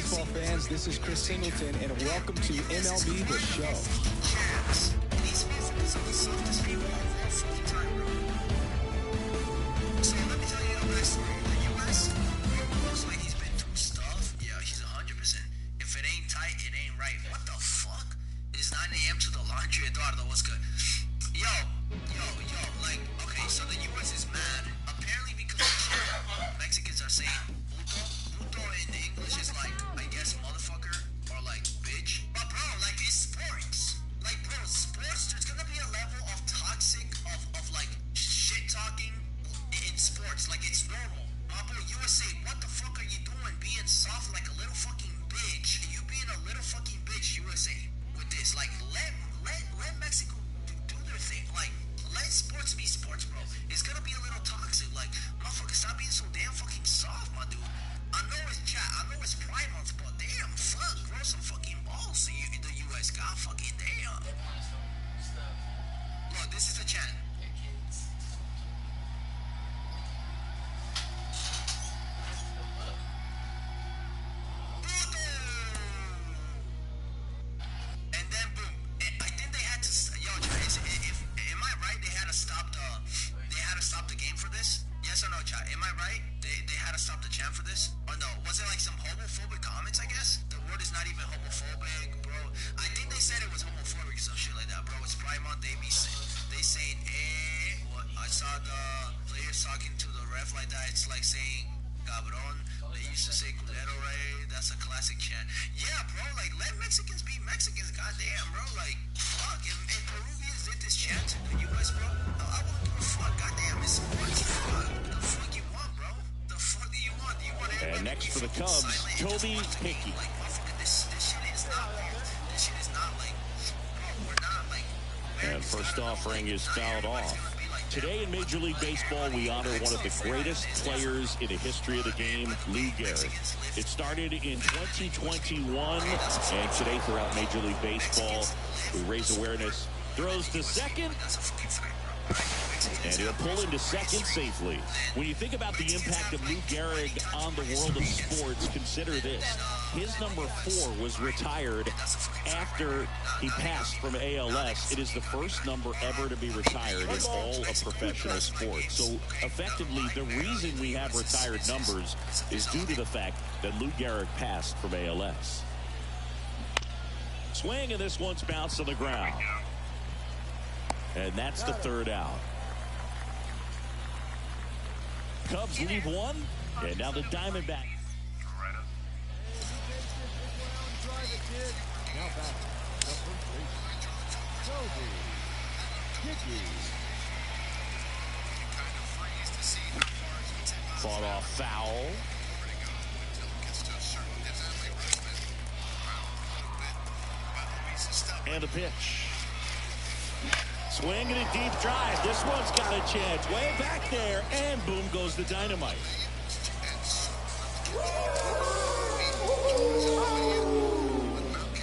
baseball fans, this is Chris Singleton, and welcome to MLB The Show. These fans are some of the softest people of all fucking time, bro. So let me tell you a backstory. The U.S. looks like he's been through stuff. Yeah, he's 100%. If it ain't tight, it ain't right. What the fuck? It's 9 a.m. to the laundry. Eduardo, what's good? Yo, like, okay, so the U.S. is mad. Apparently because Mexicans are saying puto in English is like, I guess, motherfucker or like bitch. But bro, like, it's sports. Like, bro, sports, there's gonna be a level of toxic, of like, shit talking in sports. Like, it's normal. Bro, USA, what the fuck are you doing being soft like a little fucking bitch? You being a little fucking bitch, USA, with this. Like, let Mexico do their thing. Like, let sports be sports, bro. It's gonna be a little toxic. Like, motherfucker, stop being so damn fucking soft, my dude. I know it's chat, I know it's Pride Month, but damn, fuck, grow some fucking balls to you, the U.S. God fucking damn. Look, this is the chat. And then boom. I think they had to. Yo, am I right? They had to stop the game for this. Yes or no, chat? Am I right? They had to stop the chant for this? Or no? Was it like some homophobic comments, I guess? The word is not even homophobic, bro. I think they said it was homophobic or some shit like that, bro. It's Pride Month. They saying, what? I saw the players talking to the ref like that. It's like saying, cabron. They used to say culero, right? That's a classic chant. Yeah, bro. Like, let Mexicans be Mexicans. Goddamn, bro. Like, fuck. If Peruvians did this chant to the U.S., bro, I wouldn't give a fuck. Goddamn, it's sports. Fuck. The fuck you want, bro? The fuck do you want? Do you want everybody? And next for the Cubs, Toby Hickey. Like, motherfucker, this shit is not weird. This shit is not like, bro, we're not like. And first offering is fouled off. Today in Major League Baseball, we honor one of the greatest players in the history of the game, Lou Gehrig. It started in 2021, and today throughout Major League Baseball, we raise awareness. Throws to second, and he'll pull into second safely. When you think about the impact of Lou Gehrig on the world of sports, consider this. His number 4 was retired after he passed from ALS. It is the first number ever to be retired in all of professional sports. So effectively, the reason we have retired numbers is due to the fact that Lou Gehrig passed from ALS. Swing, and this one's bounced on the ground. And that's the third out. Cubs leave one, and now the Diamondbacks. Fought off foul. And a pitch. Swing and a deep drive. This one's got a chance. Way back there. And boom goes the dynamite.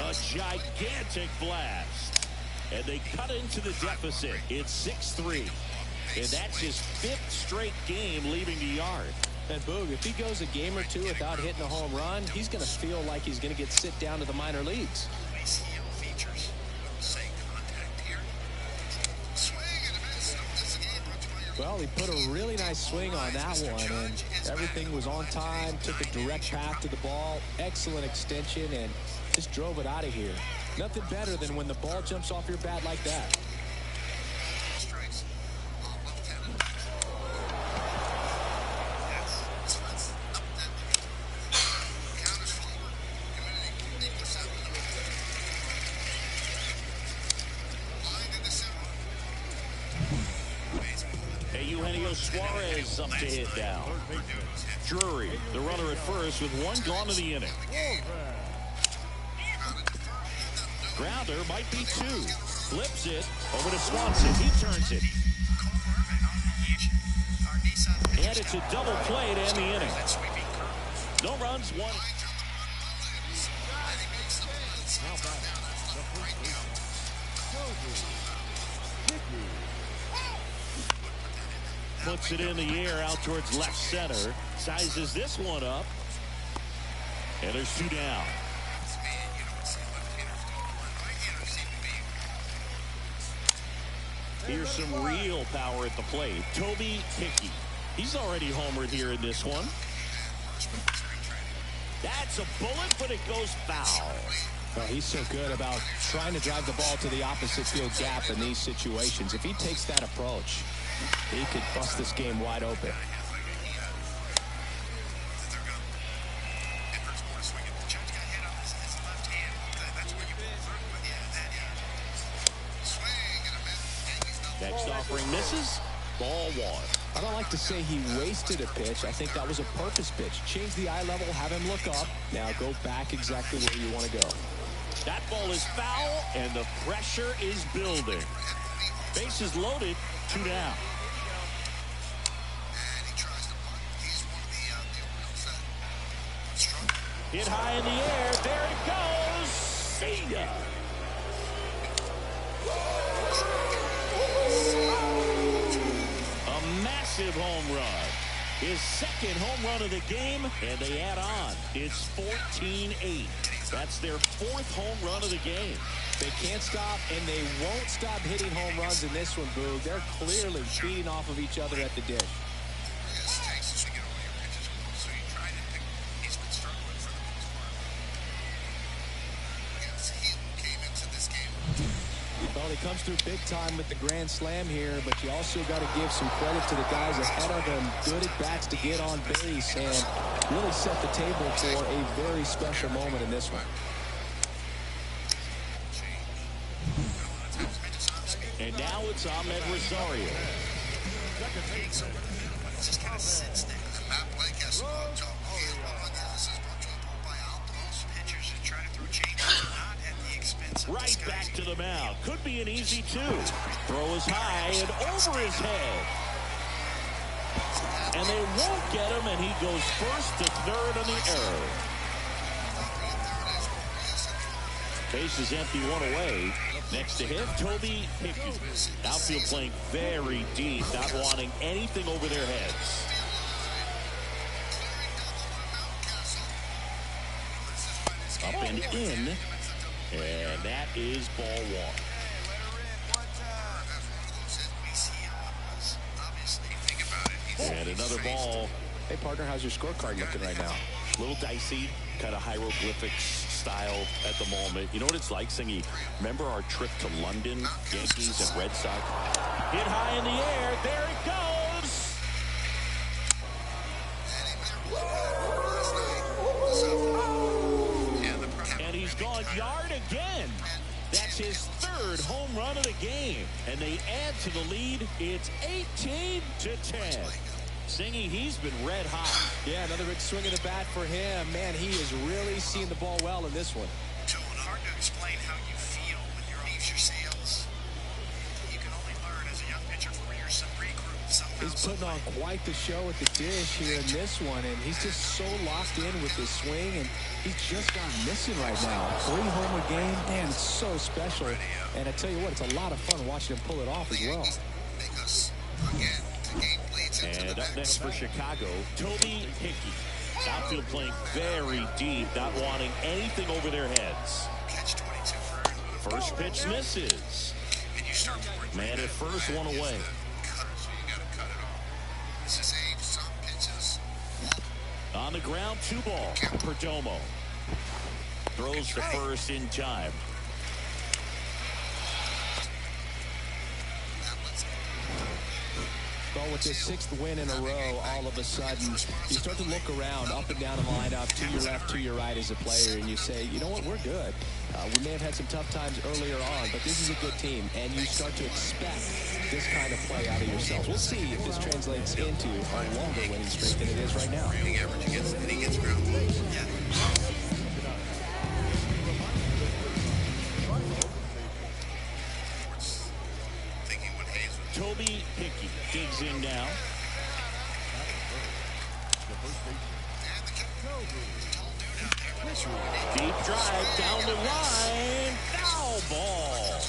A gigantic blast. And they cut into the deficit. It's 6-3. And that's his 5th straight game leaving the yard. And Boog, if he goes a game or two without hitting a home run, he's going to feel like he's going to get sit down to the minor leagues. Well, he put a really nice swing on that one, and everything was on time, took a direct path to the ball, excellent extension, and just drove it out of here. Nothing better than when the ball jumps off your bat like that. Suarez up to hit down. Drury, the runner at first, with one gone in the inning. Grounder might be 2. Flips it over to Swanson. He turns it. And it's a double play to end the inning. No runs, 1. Puts it in the air out towards left center. Sizes this one up. And there's 2 down. Here's some real power at the plate. Toby Hickey. He's already homered here in this one. That's a bullet, but it goes foul. Well, he's so good about trying to drive the ball to the opposite field gap in these situations. If he takes that approach, he could bust this game wide open. Next offering misses. Ball 1. I don't like to say he wasted a pitch. I think that was a purpose pitch. Change the eye level, have him look up. Now go back exactly where you want to go. That ball is foul, and the pressure is building. Bases loaded, 2 down. Hit high in the air. There it goes. See ya. A massive home run. His second home run of the game, and they add on. It's 14-8. That's their 4th home run of the game. They can't stop, and they won't stop hitting home runs in this one, Boog. They're clearly feeding off of each other at the dish. Well, he comes through big time with the grand slam here, but you also got to give some credit to the guys ahead of him. Good at bats to get on base and really set the table for a very special moment in this one. And now it's Ahmed Rosario. Just kind of sits there. Right back to the mound. Could be an easy 2. Throw is high and over his head. And they won't get him, and he goes first to third on the error. Base is empty, 1 away. Next to hit, Toby Hickey. Outfield playing very deep, not wanting anything over their heads. Up and in. And that is ball 1. And another ball. Hey, partner, how's your scorecard looking right now? A little dicey, kind of hieroglyphics style at the moment. You know what it's like, Singy? Remember our trip to London, Yankees and Red Sox? Hit high in the air. There it goes. And he's gone yard again. That's his 3rd home run of the game. And they add to the lead. It's 18-10. Singy, he's been red hot. Yeah, another big swing of the bat for him. Man, he is really seeing the ball well in this one. Hard to explain how you feel when you're on your sales. You can only learn as a young pitcher for some regroup. He's putting on quite the show at the dish here in this one, and he's just so locked in with his swing, and he's just not missing right now. 3-homer game, man, it's so special. And I tell you what, it's a lot of fun watching him pull it off as well. And up next for Chicago, Toby Hickey. Outfield playing very deep, not wanting anything over their heads. First pitch misses. Man at first, 1 away. On the ground, 2 ball. Perdomo throws the first in time. Well, with this 6th win in a row, all of a sudden, you start to look around up and down the lineup, to your left, to your right as a player, and you say, you know what, we're good. We may have had some tough times earlier on, but this is a good team, and you start to expect this kind of play out of yourselves. We'll see if this translates into a longer winning streak than it is right now. Toby Hickey digs in now. Deep drive down the line. Foul ball.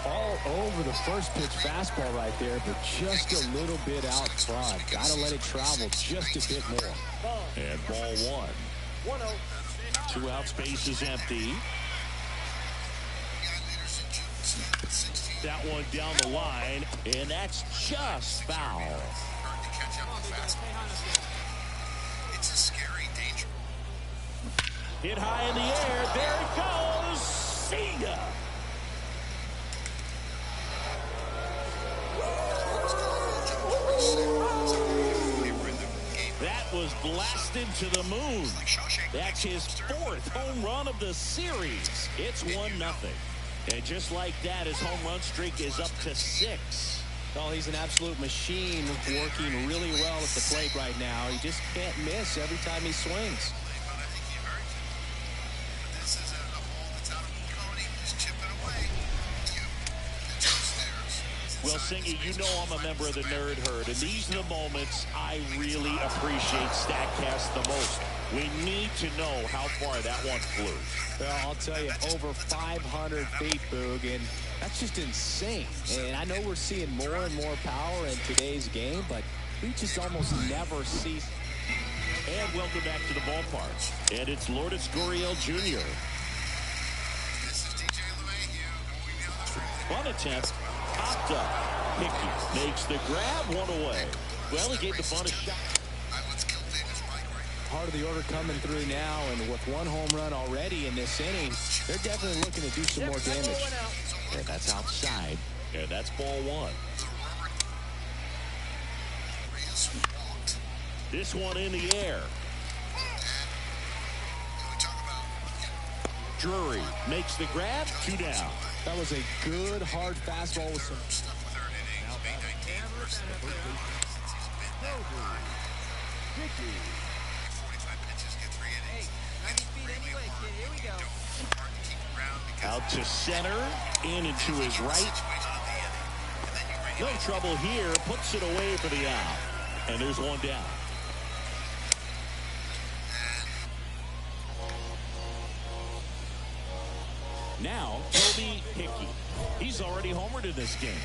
All over the first pitch fastball right there, but just a little bit out front. Got to let it travel just a bit more. And ball 1. 2 outs, base is empty. That one down the line, and that's just foul. It's a scary danger. Hit high in the air. There it goes. See ya. That was blasted to the moon. That's his 4th home run of the series. It's 1-0. And just like that, his home run streak is up to 6. Well, he's an absolute machine, working really well at the plate right now. He just can't miss every time he swings. Well, Singy, you know I'm a member of the Nerd Herd, and these are the moments I really appreciate StatCast the most. We need to know how far that one flew. Well, I'll tell you, over 500 feet, Boog, and that's just insane. And I know we're seeing more and more power in today's game, but we just almost never see. And welcome back to the ballpark. And it's Lourdes Gurriel Jr. Fun attempt. Popped up. Hickey makes the grab, 1 away. Well, he gave the bunt a shot. Part of the order coming through now, and with 1 home run already in this inning, they're definitely looking to do some more damage. And that's outside. And that's ball 1. This one in the air. Drury makes the grab, 2 down. That was a good, hard fastball with some. Out to center, in and to his right. No trouble here, puts it away for the out. And there's 1 down. Now, Toby Hickey. He's already homered in this game.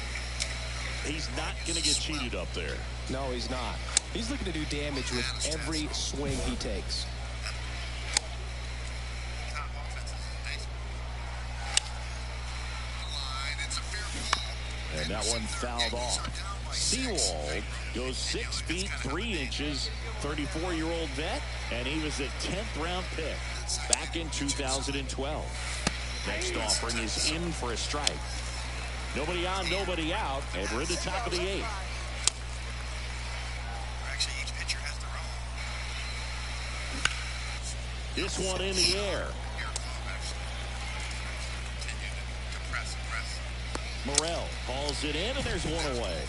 He's not going to get cheated up there. No, he's not. He's looking to do damage with every swing he takes. And that one fouled off. Sewald goes 6 feet 3 inches, 34-year-old vet, and he was a 10th round pick back in 2012. Next offering is in for a strike. Nobody on, nobody out, and we're in the top of the 8th. Actually, each pitcher has their own. This one in the air. Morel hauls it in, and there's 1 away.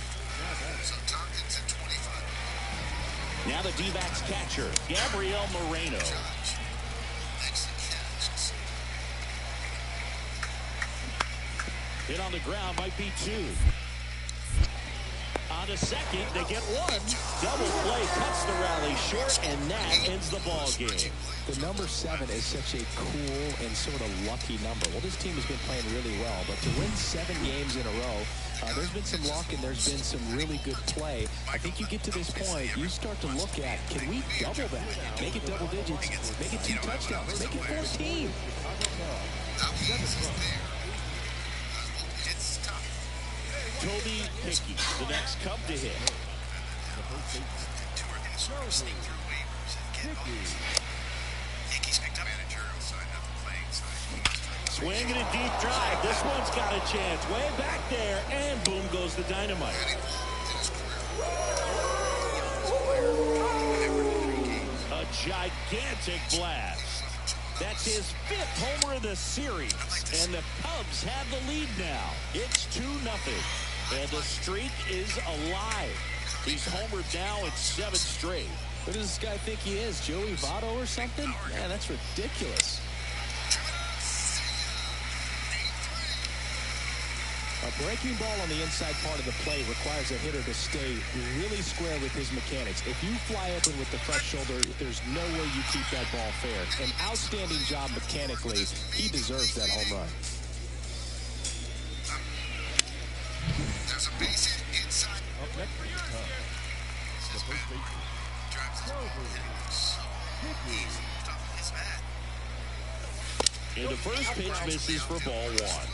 Now the D-backs catcher, Gabriel Moreno. Hit on the ground, might be 2. On to second, they get 1. Double play cuts the rally short, and that ends the ball game. The number 7 is such a cool and sort of lucky number. Well, this team has been playing really well, but to win 7 games in a row, there's been some luck and there's been some really good play. I think you get to this point, you start to look at, can we double that? Make it double digits, make it 2 touchdowns, make it 14. Toby Hickey, the next Cub to hit. Swing and a deep drive. This one's got a chance. Way back there, and boom goes the dynamite. A gigantic blast. That's his 5th homer of the series, and the Cubs have the lead now. It's 2-0, and the streak is alive. He's homered now in 7 straight. Who does this guy think he is, Joey Votto or something? Man, that's ridiculous. A breaking ball on the inside part of the plate requires a hitter to stay really square with his mechanics. If you fly open with the front shoulder, there's no way you keep that ball fair. An outstanding job mechanically. He deserves that home run. There's a base hit inside. Up next for the Cubs, the first baseman, Toby Hickey. And the first pitch misses for ball one.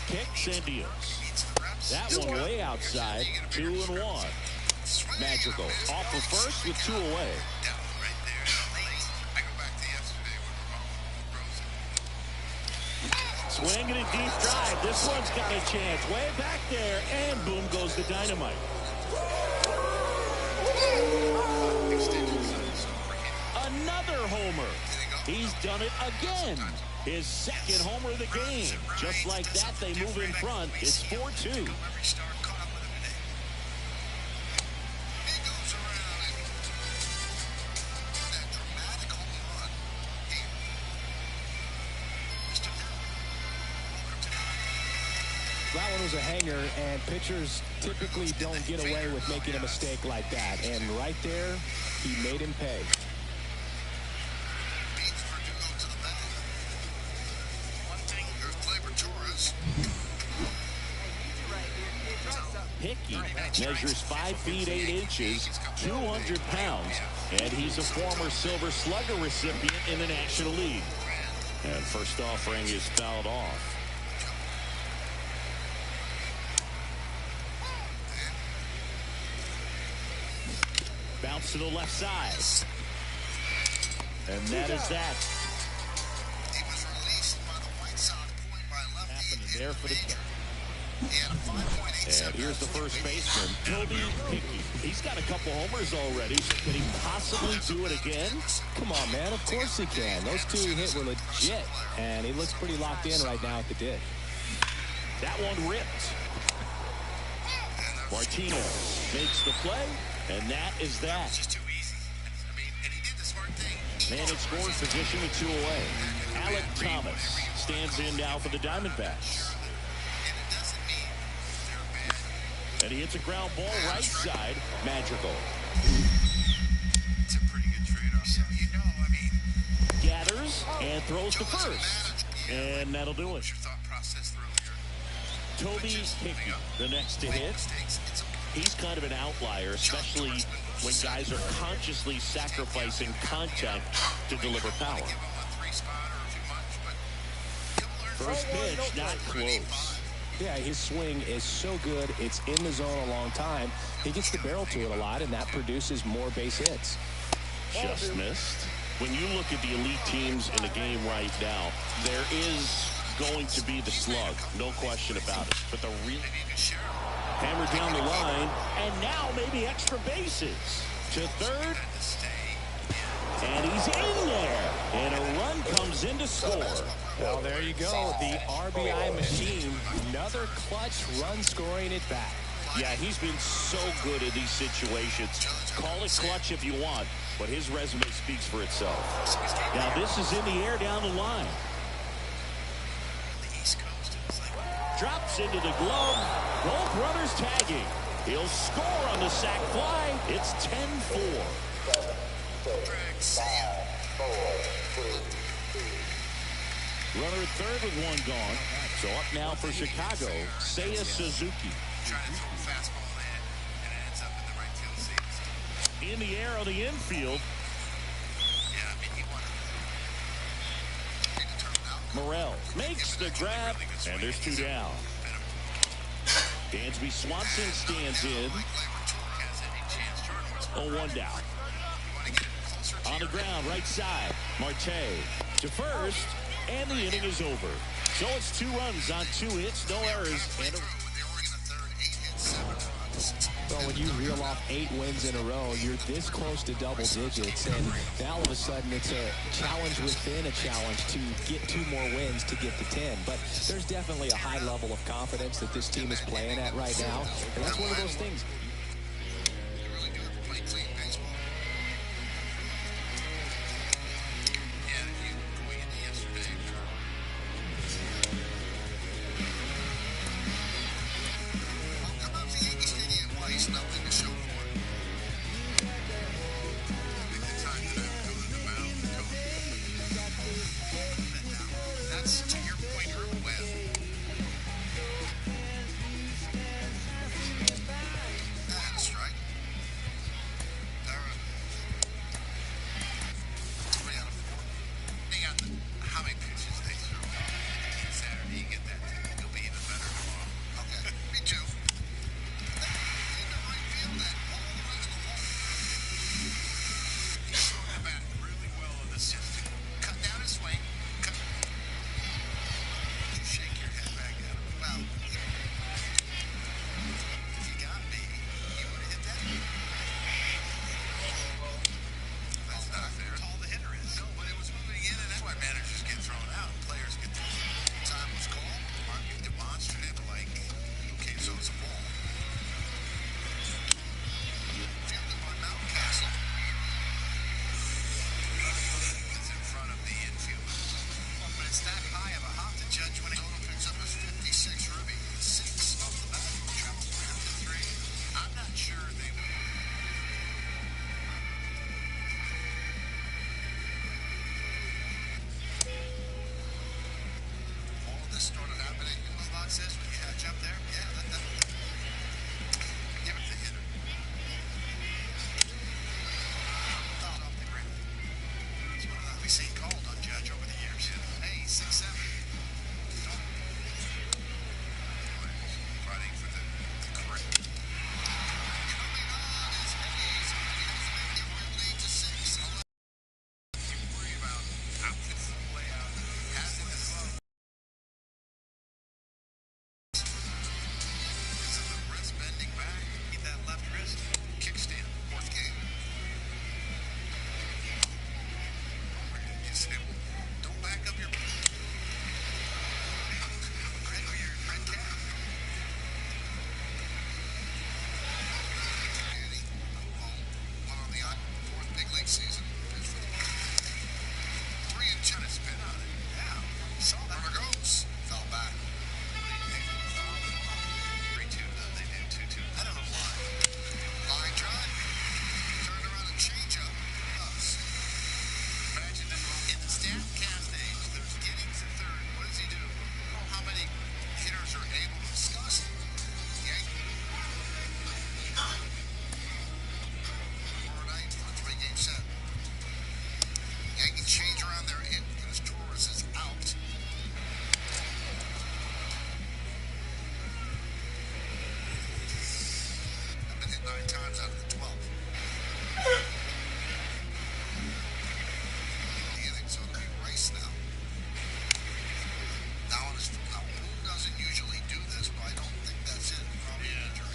Kicks and deals. That one way outside, 2-1. Magical off of first with 2 away. Swinging a deep drive. This one's got a chance. Way back there, and boom goes the dynamite. Another homer. He's done it again. His second homer of the game. Just like that, they move in front. It's 4-2. That one was a hanger, and pitchers typically don't get away with making a mistake like that. And right there, he made him pay. Hickey measures 5 feet 8 inches, 200 pounds, and he's a former Silver Slugger recipient in the National League. And first offering is fouled off. Bounce to the left side. And that is that. Happening there for the kick. And here's the first baseman, Toby Hickey. He's got a couple homers already. Can he possibly do it again? Come on, man. Of course he can. Those 2 he hit were legit. And he looks pretty locked in right now at the dig. That one ripped. Martinez makes the play, and that is that. Man in scoring position with 2 away. Alec Thomas stands in now for the Diamondbacks. And he hits a ground ball right side. Magical. It's a pretty good trade-off. Gathers and throws to first. And that'll do it. Toby Hickey, the next to hit. He's kind of an outlier, especially when guys are consciously sacrificing contact to deliver power. First pitch, not close. Yeah, his swing is so good. It's in the zone a long time. He gets the barrel to it a lot, and that produces more base hits. Just missed. When you look at the elite teams in the game right now, there is going to be the slug. No question about it. But the real hammer down the line, and now maybe extra bases. To third. And he's in there. And a run comes in to score. Well, there you go. The RBI machine. Another clutch run scoring it back. Yeah, he's been so good in these situations. Call it clutch if you want, but his resume speaks for itself. Now this is in the air down the line. Drops into the glove. Both runners tagging. He'll score on the sac fly. It's 10-4. Runner at third with 1 gone. So up now for Chicago, Seiya Suzuki. In the air on the infield. Morel makes the grab, and there's 2 down. Dansby Swanson stands in. 0-1 down. On the ground, right side. Marte to first, and the inning is over. So it's 2 runs on 2 hits, no errors, and a... Well, when you reel off 8 wins in a row, you're this close to double digits, and now all of a sudden it's a challenge within a challenge to get 2 more wins to get to 10. But there's definitely a high level of confidence that this team is playing at right now, and that's one of those things. Nothing to show for it. season. 3-10 it's been on it. Yeah. Saw that. Runner goes. Fell back. 3-2. They did 2-2. I don't know why. Line drive. Turned around and change up. Imagine in the Statcast age, there's innings in third. What does he do? I don't know how many hitters are able to discuss. Tomorrow night on a 3-game set. Yankees change around their hit because Torres is out. I've been hit 9 times out of the 12. The inning, so it'll be race now. Now Boone doesn't usually do this, but I don't think that's it. Probably an injury.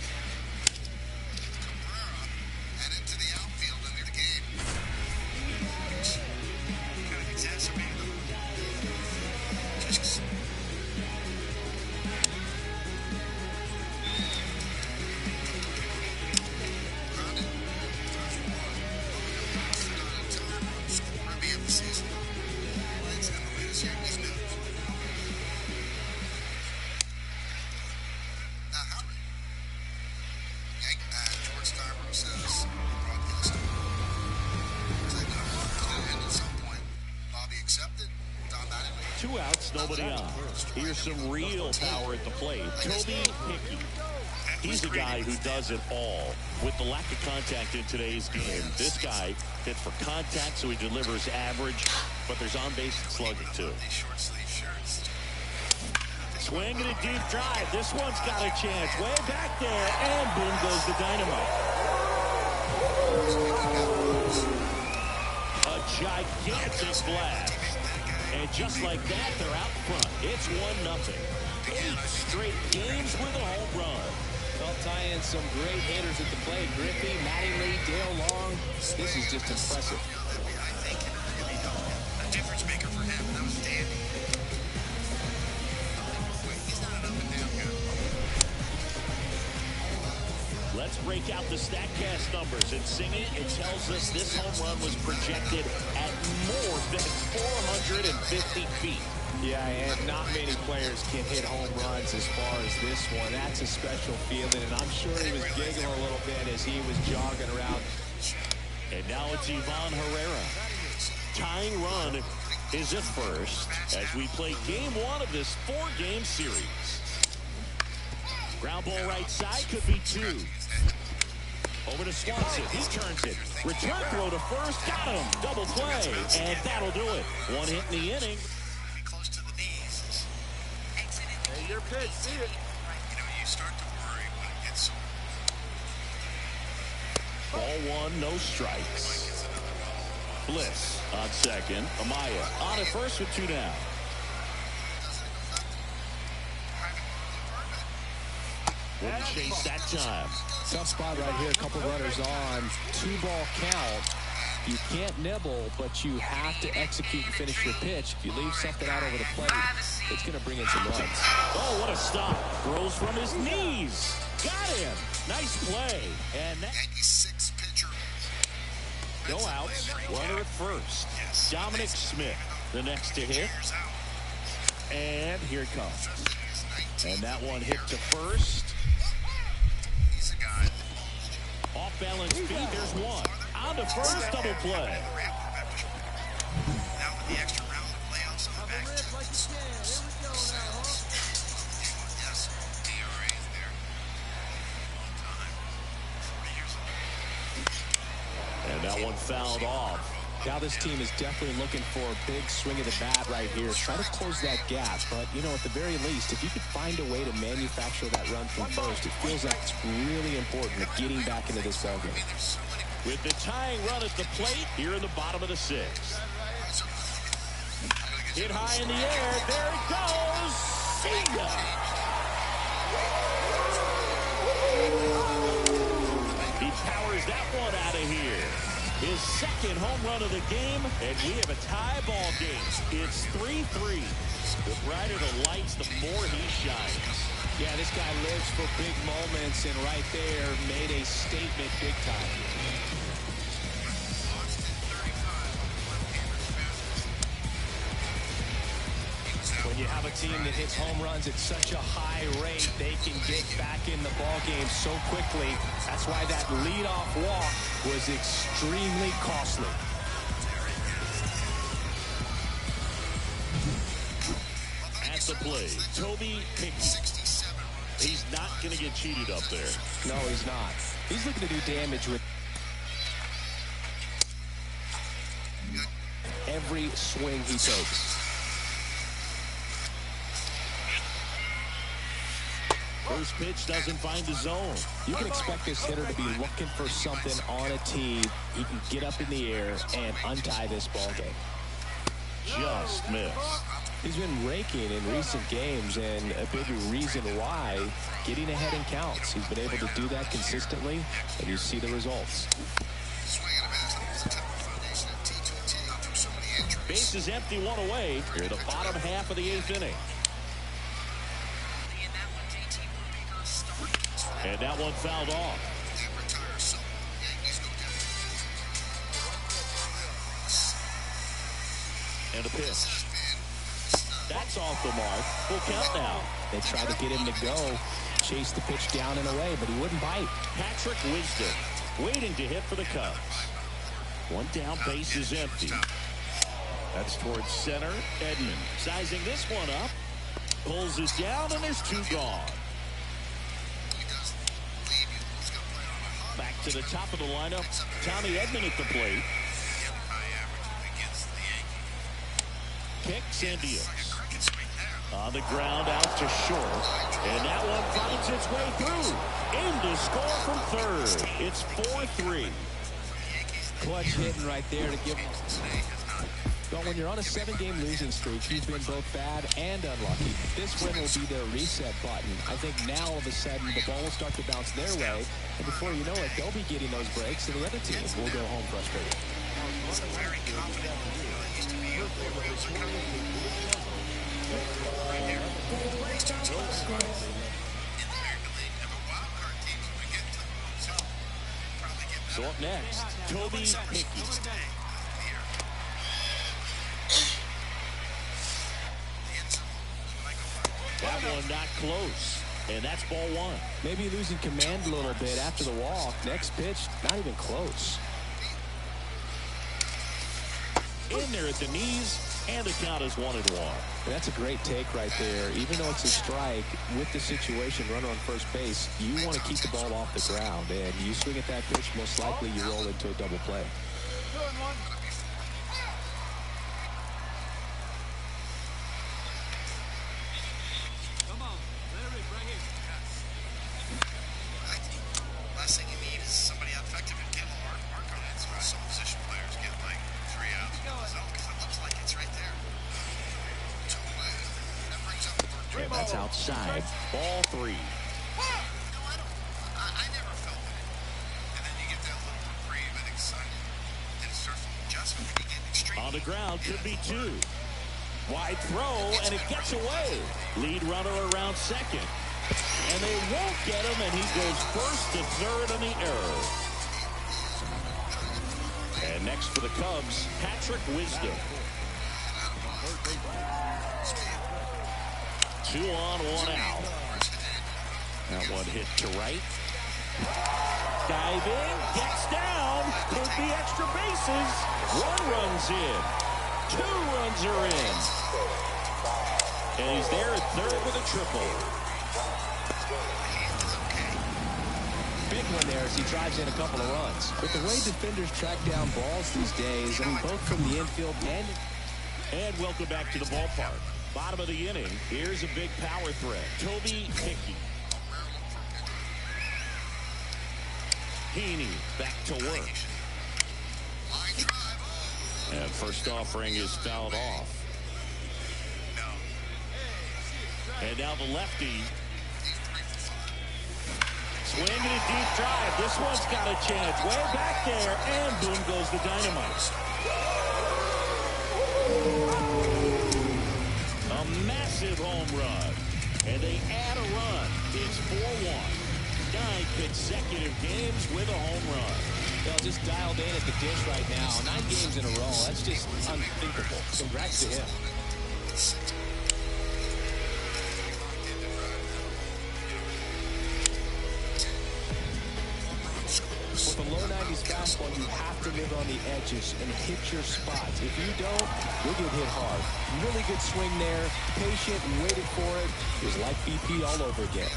Cabrera and into the outfield into the game. Kind of exacerbated them. Just grounded. Touch one. Time run score at the end of the season. Lights in the latest Yankees news. Now, Howard. George Steinbrenner says, broadcaster, they're going to run to the end at some point. Bobby accepted. Don Mattingly. 2 outs, nobody on. Here's some real power at the plate. Toby Hickey. He's a guy who does it all. With the lack of contact in today's game, this guy hits for contact, so he delivers average, but there's on-base slugging too. These short sleeve shirts. Swing and a deep drive. This one's got a chance. Way back there, and boom goes the dynamite. A gigantic blast. And just like that, they're out front. It's 1-0. 8 straight games with a home run. Well, tie in some great hitters at the plate. Griffey, Mattingly, Dale Long. This is just impressive. I think a difference maker for him. That was Danny. He's not an up and down guy. Let's break out the StatCast numbers. And Singy, it tells us this home run was projected at more than 450 feet. Yeah, and not many players can hit home runs as far as this one. That's a special feeling, and I'm sure he was giggling a little bit as he was jogging around. And now it's Ivan Herrera. Tying run is at first as we play game 1 of this 4-game series. Ground ball right side, could be 2. Over to Swanson, he turns it. Return throw to first, got him. Double play, and that'll do it. 1 hit in the inning. Close to the knees. Hey, your pitch, see it. You know, you start to worry when it gets so. Ball 1, no strikes. Bliss on second. Amaya on at first with 2 down. Wouldn't chase that time. Tough spot right here. A couple runners on. 2-ball count. You can't nibble, but you have to execute and finish your pitch. If you leave something out over the plate, it's going to bring in some runs. Oh, what a stop. Throws from his knees. Got him. Nice play. And that... Yankees 6 pitcher. No outs. Runner at first. Dominic Smith, the next to hit. And here it comes. And that one hit to first. He's a guy. Off balance feet. There's one. On to first, double play. Now with the extra round of playoffs on the back. Yes, DRA is there. Long time. 40 years old. And that one fouled off. Now this team is definitely looking for a big swing of the bat right here. Try to close that gap, but, you know, at the very least, if you could find a way to manufacture that run from first, it feels like it's really important to getting back into this ballgame. With the tying run at the plate here in the bottom of the 6th. Hit high in the air. There it goes. See ya. He powers that one out of here. His second home run of the game, and we have a tie ball game. It's 3-3. The brighter the lights, the more he shines. Yeah, this guy lives for big moments, and right there made a statement big time. you have a team that hits home runs at such a high rate, they can get back in the ball game so quickly. That's why that leadoff walk was extremely costly. At the play, Toby Hickey. He's not going to get cheated up there. No, he's not. He's looking to do damage with every swing he takes. First pitch doesn't find the zone. You can expect this hitter to be looking for something on a tee. He can get up in the air and untie this ball game. Just missed. He's been raking in recent games, and a big reason why, getting ahead in counts. He's been able to do that consistently, and you see the results. Base is empty, one away. Here, the bottom half of the 8th inning. And that one fouled off. And a pitch. That's off the mark. Full count now. They tried to get him to go, chase the pitch down and away, but he wouldn't bite. Patrick Wisdom waiting to hit for the Cubs. One down, base is empty. That's towards center. Edman sizing this one up. Pulls it down, and there's 2 gone. Back to the top of the lineup. Tommy Edman at the plate. Kicks and deals. On the ground, out to short. And that one finds its way through. In to score from third. It's 4-3. Clutch hitting right there to give him. But when you're on a 7-game losing streak, you've been both bad and unlucky. This win will be their reset button. I think now all of a sudden the ball will start to bounce their way, and before you know it, they'll be getting those breaks, and the other team will go home frustrated. Very confident. Used to be So up next, Toby Hickey. That one not close, and that's ball 1. Maybe losing command a little bit after the walk. Next pitch, not even close. In there at the knees, and the count is 1-1. That's a great take right there. Even though it's a strike, with the situation, runner on first base, you want to keep the ball off the ground, and you swing at that pitch, most likely you roll into a double play. Last thing you need is somebody effective and get a hard mark on it. So some position players get like 3 outs in the zone because it looks like it's right there. That brings up And that's outside. Ball 3. I never felt it. And then you get that little reprieve and excitement. Then it starts to adjust when you get extreme. On the ground, could be 2. Wide throw, and it gets away. Lead runner around second. And they won't get him, and he goes first to third on the error. And next for the Cubs, Patrick Wisdom. 2 on, 1 out. That one hit to right. Diving, gets down, could be extra bases. 1 run's in. 2 runs are in. And he's there at third with a triple. Big one there as he drives in a couple of runs. With the way defenders track down balls these days, I mean, both from the infield And welcome back to the ballpark. Bottom of the inning, here's a big power threat. Toby Hickey. Heaney back to work. And first offering is fouled off. And now the lefty. Swing and a deep drive. This one's got a chance. Way back there. And boom goes the dynamite. A massive home run. And they add a run. It's 4-1. 9 consecutive games with a home run. Well, just dialed in at the dish right now. 9 games in a row. That's just unthinkable. Congrats to him. on the edges and hit your spots. If you don't, you'll get hit hard. Really good swing there. Patient and waited for it. It was like BP all over again.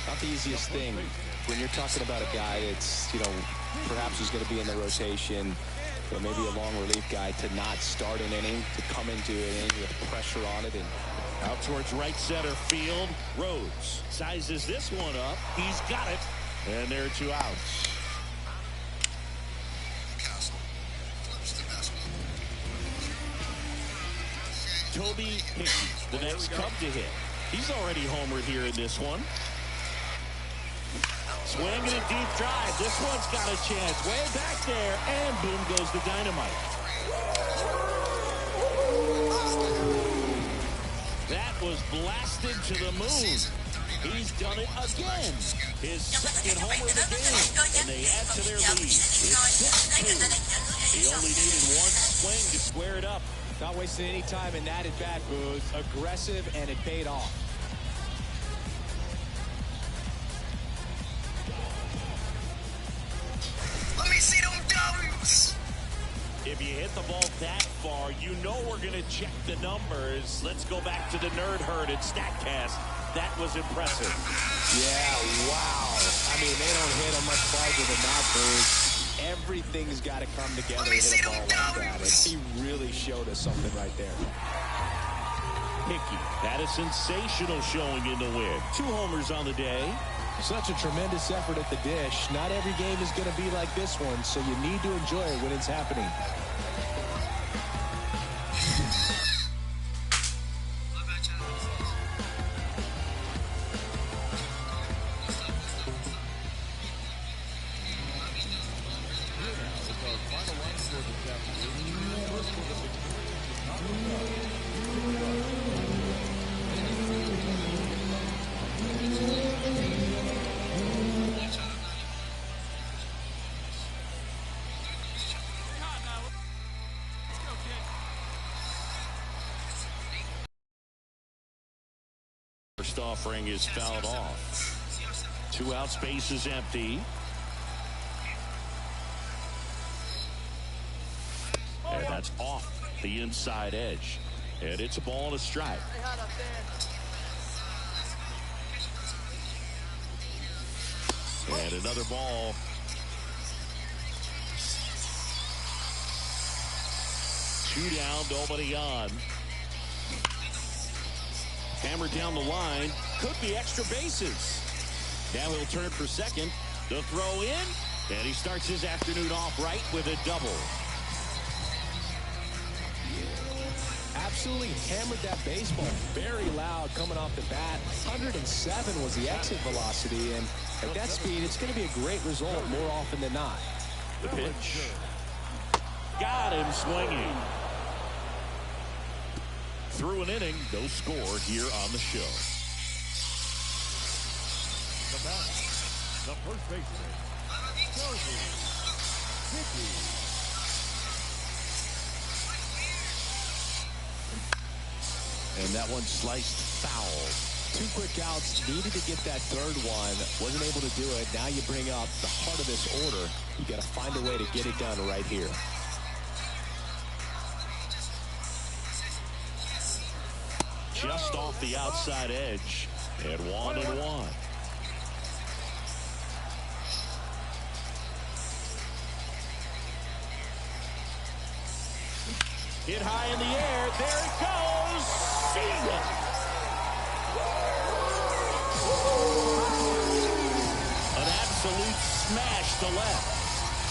Not the easiest thing when you're talking about a guy that's, perhaps is going to be in the rotation, or maybe a long relief guy, to not start an inning, to come into an inning with pressure on it. And out towards right center field. Rhodes sizes this one up. He's got it. And there are 2 outs. Toby Hickey, the next Cub to hit. He's already homered here in this one. Swing and a deep drive. This one's got a chance. Way back there. And boom goes the dynamite. That was blasted to the moon. He's done it again. His second homer of the game. And they add to their lead. It's 6-2. He only needed one swing to square it up. Not wasting any time in that at-bat, Booth. Aggressive, and it paid off. Let me see them W's. If you hit the ball that far, you know we're going to check the numbers. Let's go back to the nerd herd at StatCast. That was impressive. Yeah, wow. I mean, they don't hit him much farther than that, Booth. Everything's got to come together to hit a ball like that. And he really showed us something right there. Hickey had a sensational showing in the win. 2 homers on the day. Such a tremendous effort at the dish. Not every game is going to be like this one, so you need to enjoy it when it's happening. First offering is fouled off. 2 outs, base is empty. And that's off the inside edge. And it's a ball and a strike. And another ball. Two down, nobody on. Hammered down the line. Could be extra bases. Now he'll turn for second. The throw in. And he starts his afternoon off right with a double. Absolutely hammered that baseball. Very loud coming off the bat. 107 was the exit velocity. And at that speed, it's going to be a great result more often than not. The pitch. Got him swinging. Through an inning, no score here on the show. The batter, the first baseman, Toby Hickey. And that one sliced foul. 2 quick outs, needed to get that third one, wasn't able to do it. Now you bring up the heart of this order. You got to find a way to get it done right here. Just off the outside edge, and 1-1. Hit high in the air. There it goes. See ya. An absolute smash to left.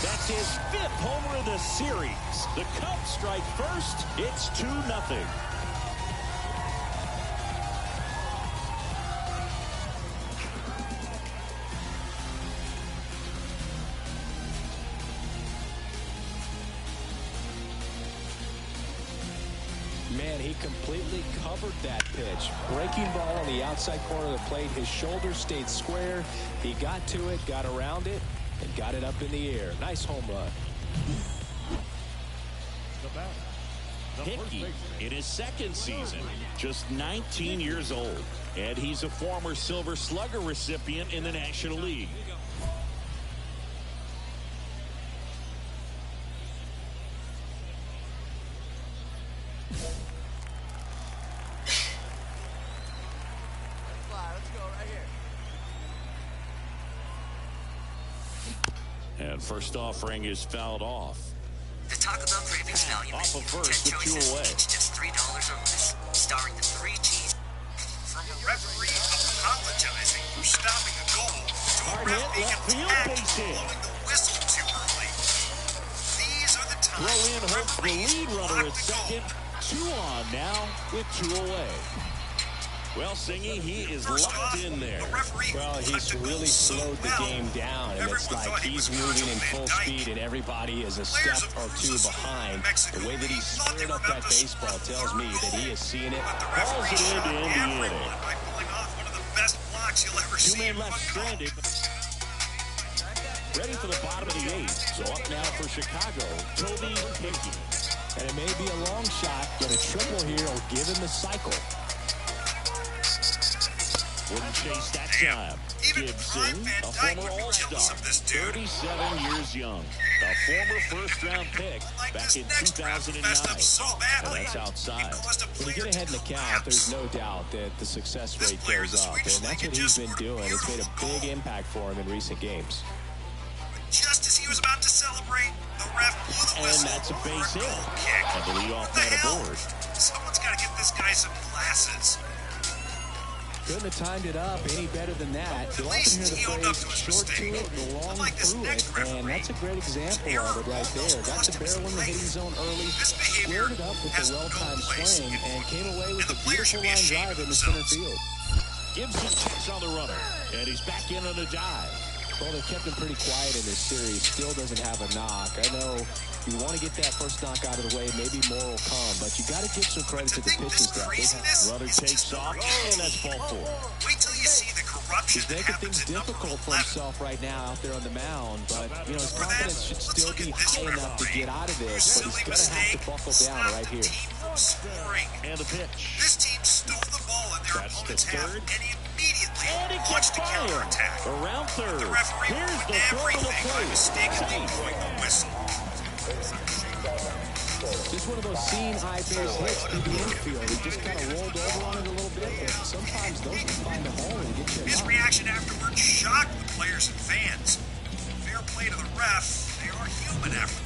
That's his 5th homer of the series. The Cubs strike first. It's 2-0. Man, he completely covered that pitch. Breaking ball on the outside corner of the plate. His shoulder stayed square. He got to it, got around it, and got it up in the air. Nice home run. The batter, Hickey in his second season, just 19 years old. And he's a former Silver Slugger recipient in the National League. And first offering is fouled off. The Taco Bell Cravings Value Off of Menu. first 10 with 2 choices, away. each just $3 on this. Starring the 3 cheese. From a referee apologizing for stopping a goal to a Hard ref hit, being left field, attacked base for hit. blowing the whistle too early. These are the times Throw in, hopes the referees lead runner block at the goal. second. 2 on now with 2 away. Well, Singy, he is locked in there. Well, he's really slowed the game down, and it's like he's moving in full speed, and everybody is a step or 2 behind. The way that he squared up that baseball tells me that he has seen it. Calls it into Indiana. By pulling off one of the best blocks you'll ever 2 see. men left stranded. Ready for the bottom of the 8th. So up now for Chicago, Toby Hickey. And it may be a long shot, but a triple here will give him the cycle. Wouldn't chase that time. Gibson, a former All-Star, 37 years young. A former first-round pick back in 2009. And that's outside. When you get ahead in the count, there's no doubt that the success rate goes up. And that's what he's been doing. It's made a big impact for him in recent games. Just as he was about to celebrate, the ref blew the whistle. And that's a base hit. Kick. And the leadoff What the man hell? aboard. Someone's got to give this guy some glasses. Couldn't have timed it up any better than that. At You often least hear the he owned up to phrase his short to mistake. it and long Unlike this through next it, referee, and that's a great example of it right there. Got the barrel in the hitting zone early, This behavior squared it up with has a well-timed no place swing, in and came away And with a the player should beautiful be line ashamed drive of in the center themselves. field. Gibson checks on the runner. And he's back in on the dive. Well, they've kept him pretty quiet in this series. Still doesn't have a knock. I know you want to get that first knock out of the way. Maybe more will come, but you got to give some credit to the Think pitching this staff. craziness Runner is takes just the off, reality. and that's ball 4. Wait till you see the corruption He's that making happens things in number difficult for 11. himself right now out there on the mound, but you know his Before that, confidence should let's still look be at this high enough to referee get out of whose this, but he's silly going to have mistake to buckle down stopped right the here. team from scoring. And a pitch. This team stole the ball in their That's the opponent's half third. and immediately And it launched gets a fired. counterattack. Around third. The referee Here's ruined the throw to the everything by plate. mistakenly Safe. blowing the whistle. Just one of those seam high base hits through the infield. He just kind of rolled over on it a little bit, but sometimes those can find a hole and get you a His knock. reaction afterwards shocked the players and fans. Fair play to the ref. They are human after.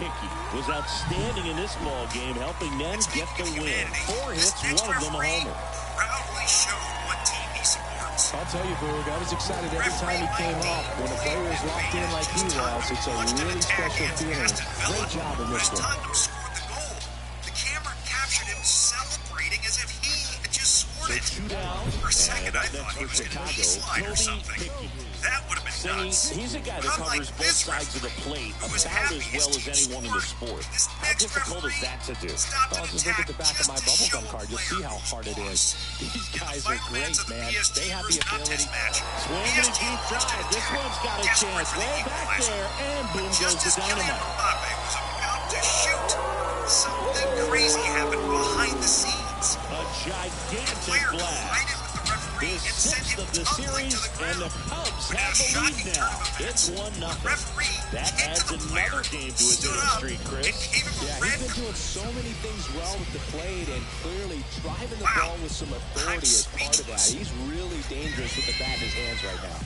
Hickey was outstanding in this ball game, helping them get the win. 4 hits, one of them a homer. Proudly showed what team he supports. I'll tell you, Boog, I was excited every time he came up. When a player is locked in like he was, it's a really special feeling. Great job in this one. Tottenham scored the goal. The camera captured him celebrating as if he had just scored it. 2 down. For a second, I And thought he for was going to Chicago, slide or Toby something. Hickey. That would have been Saying nuts. he's a guy that Unlike covers both this sides of the plate who was about happy as his well as team anyone in the scored. sport. This How next difficult is referee that to do? stopped Oh, an just look at the attack back of my just to bubblegum show card. You'll the see player how who hard it was. is. These guys are Final great, minutes of the man. PSG They have the Bruce Cup ability. test match. Swing and a PSG deep launched drive. an This attack, one's got a desperate chance. for the Way back equalizer. there, and boom Just goes as the Kylian dynamite. Mbappe was about to shoot, something crazy happened behind the scenes. A gigantic Player blast. collided with the referee His and sent 6th him of the tumbling series, to the and ground. the Cubs But have the lead shocking now. turn of It's events, 1-0. the referee That came adds to the player, another game to his stood hitting up, streak, and Chris. gave him a Yeah, red he's been doing so many things well with the plate and clearly driving the ball with some authority as part of that. He's really dangerous with the bat in his hands right now.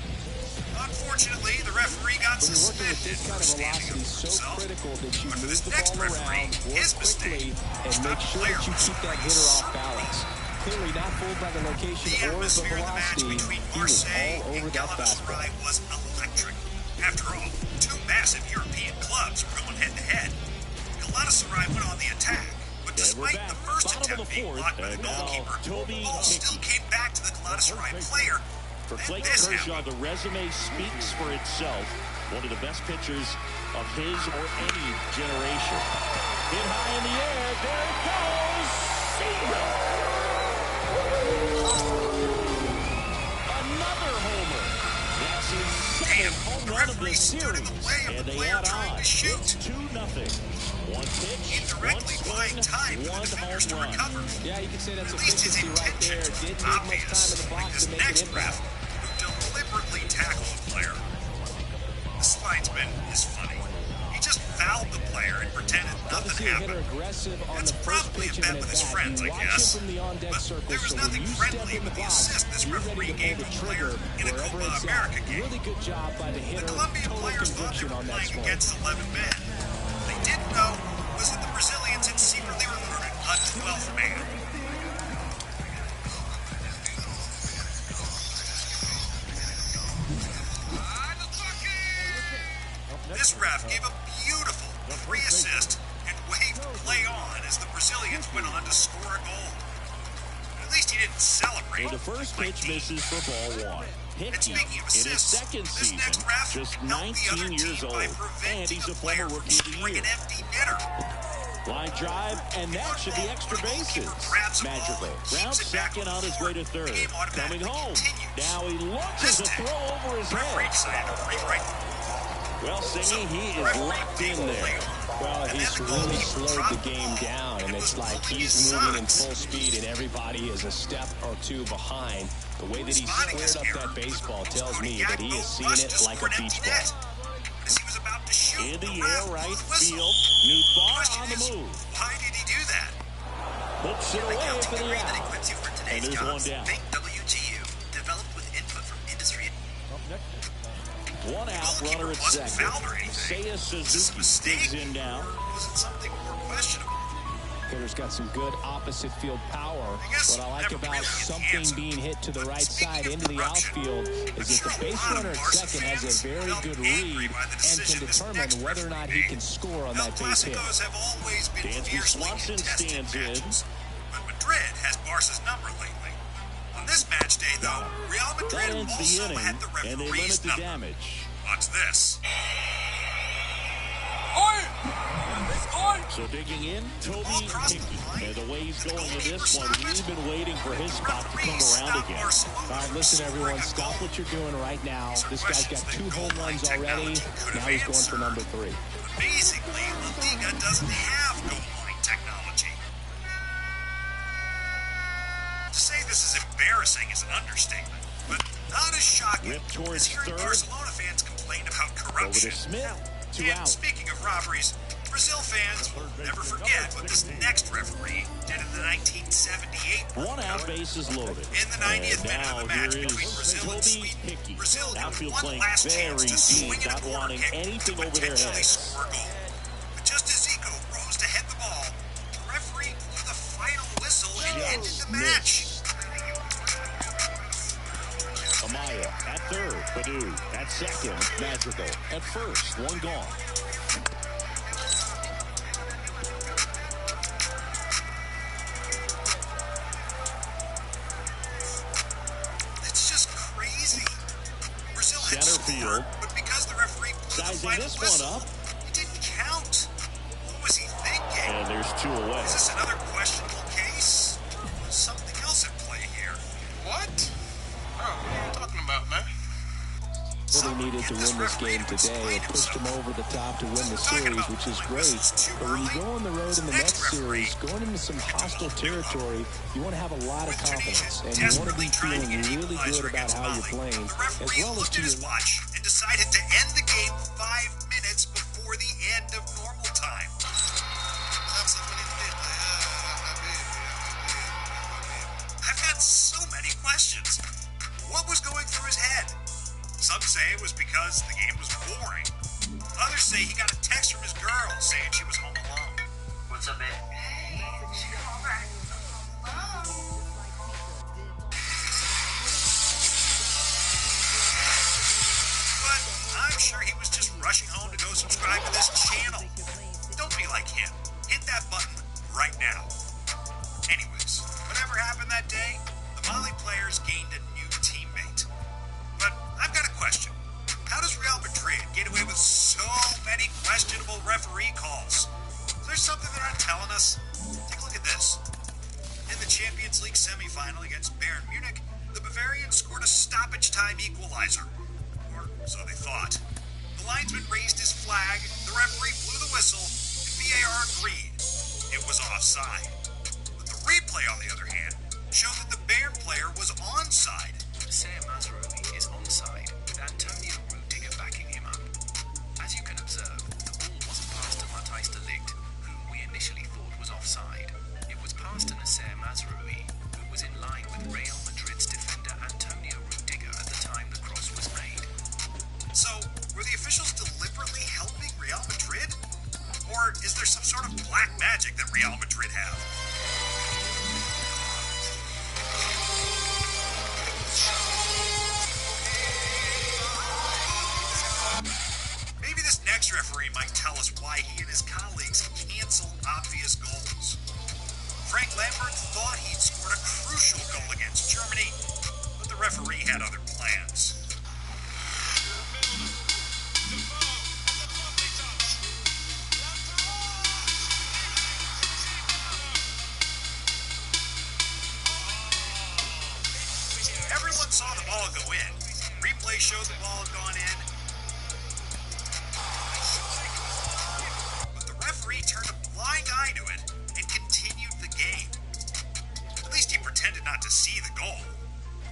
Unfortunately, the referee got When you're working with suspended this kind for of standing velocity, up so for himself. critical that you But for move this the next ball referee, around, work his quickly, mistake and stopped make the sure player that you from keep that scoring hitter off certain balance. points. Clearly not fooled by the location The or the atmosphere in the match velocity. between He was Marseille all over and that fastball. Galatasaray was electric. After all, two massive European clubs were going head-to-head. Galatasaray went on the attack, but despite back. the first Bottom of attempt the being fourth, blocked by the and now goalkeeper, Toby the ball still Hickey. came back to the Galatasaray player. For Then Clayton this Kershaw, happened. the resume speaks for itself. One of the best pitchers of his or any generation. Hit high in the air. There it goes. Single. Another homer. That's his second home run of the series, and they add on. It's 2-0. One pitch, one swing, one home run. Yeah, you can say that's efficiency right there. Didn't need much time in the box to make an impact. Who deliberately tackled the player. This linesman is funny. He just fouled the player and pretended nothing happened. That's probably a bet with his friends, I guess. But there was nothing friendly with the assist this referee gave the player in a Copa America game. Really good job by the hitter. The Colombian players thought they were playing against 11 men. What they didn't know was that the Brazilians had secretly recruited a 12th man. This ref gave a beautiful free assist and waved play on as the Brazilians went on to score a goal. At least he didn't celebrate. So the first pitch misses for ball one. Hickey, in his second season, just 19 years old, and he's a former rookie of the year. Line drive, and that should be extra bases. Magical. Round second on his way to third. Coming home. Now he launches a throw over his head. Well, Singy, he is locked in there. Well, he's really slowed the game down, and it's like he's moving in full speed, and everybody is a step or two behind. The way that he squared up that baseball tells me that he is seeing it like a beach ball. In the air, right field. New bar on the move. Why did he do that? Hooks it away for the out. And there's one down. WTU, developed with input from industry. One out, runner at second. Seiya Suzuki digs in now. Was it something more questionable? Hitter's got some good opposite field power. What I like about something being hit to the right side into the outfield is that the base runner at second has a very good read and can determine whether or not he can score on that base hit. Dansby Swanson stands in. But Madrid has Barca's number lately. On this match day, though, Real Madrid also had the and they limit referee's the number. damage. Watch this. So digging in, Toby Hickey. And the way he's going in this one, we've been waiting for his spot to come around again. All right, listen, everyone, stop what you're doing right now. This guy's got 2 home runs already. Now he's going for number 3. Basically, La Liga doesn't have goal line technology. To say this is embarrassing is an understatement, but not as shocking Rip towards as hearing third. Barcelona fans complain about Over corruption. to Smith. 2 And out. speaking of robberies, Brazil fans will never forget what this next referee did in the 1978 World One out, Cup. bases loaded. In the 90th And minute now of the match here between is Brazil and Toby Sweden, Hickey. Brazil got Outfield one playing last very chance to swing deep, at a not corner wanting kick anything to over their potentially heads. score a goal. But just as Zico rose to head the ball, the referee blew the final whistle and ended the match. Amaya at third. Badu at second. Magical at first. One gone. It's just crazy. Brazil had Center field. scored, but because the referee blew the Sizing final this whistle, one up. it didn't count. What was he thinking? And there's 2 away. Is this another questionable case? Or is something else at play here? What? Oh, what are you talking about, man? Really needed to win this game today. It pushed him over the top to win the series, which is great. But when you go on the road in the next series, going into some hostile territory, you want to have a lot of confidence, and you want to be feeling really good about how you're playing, as well as to your watch and decided to end the game 5 minutes before the end of normal time. I've got so many questions. What was going through his head? Some say it was because the game was boring. Others say he got a text from his girl saying she was home alone. What's up, babe? Hey, she home right? But I'm sure he was just rushing home to go subscribe to this channel. Don't be like him. Hit that button right now. Anyways, whatever happened that day, the Mali players gained a new teammate. But I've got a question. How does Real Madrid get away with so many questionable referee calls? Is there something they're not telling us? Take a look at this. In the Champions League semifinal against Bayern Munich, the Bavarians scored a stoppage time equalizer. Or so they thought. The linesman raised his flag, the referee blew the whistle, and VAR agreed. It was offside. But the replay, on the other hand, showed that the Bayern player was onside. Sam Mazraoui is onside, with Antonio Rudiger backing him up. As you can observe, the ball wasn't passed to Matthijs de Ligt, whom we initially thought was offside. It was passed to Sam Mazraoui, who was in line with Real Madrid's defender Antonio Rudiger at the time the cross was made. So, were the officials deliberately helping Real Madrid? Or is there some sort of black magic that Real Madrid have? Maybe this next referee might tell us why he and his colleagues canceled obvious goals. Frank Lampard thought he'd scored a crucial goal against Germany, but the referee had other plans. Everyone saw the ball go in. Replay showed the ball had gone in. But the referee turned a blind eye to it and continued the game. At least he pretended not to see the goal.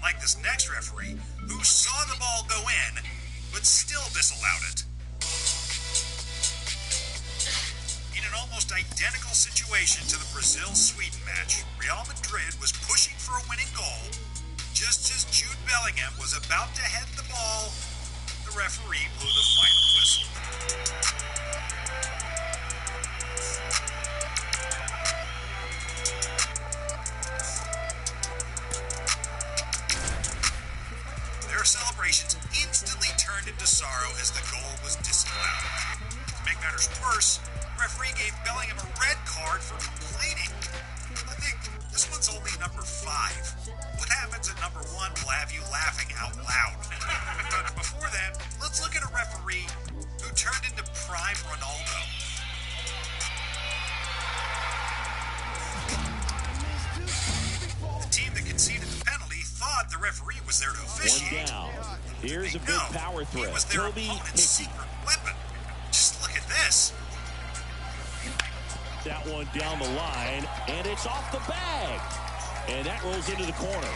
Like this next referee, who saw the ball go in, but still disallowed it. In an almost identical situation to the Brazil-Sweden match, Real Madrid was pushing for a winning goal. Just as Jude Bellingham was about to head the ball, the referee blew the final whistle. Their celebrations instantly turned into sorrow as the goal was disallowed. To make matters worse, the referee gave Bellingham a red card for complaining. I think this one's only number 5. What happens at number 1 will have you laughing out loud. But before then, let's look at a referee who turned into prime Ronaldo. The team that conceded the penalty thought the referee was there to officiate. One down. Here's a big power He threat. was their Toby opponent's Hickey. secret weapon. Just look at this. That one down the line, and it's off the bag. And that rolls into the corner.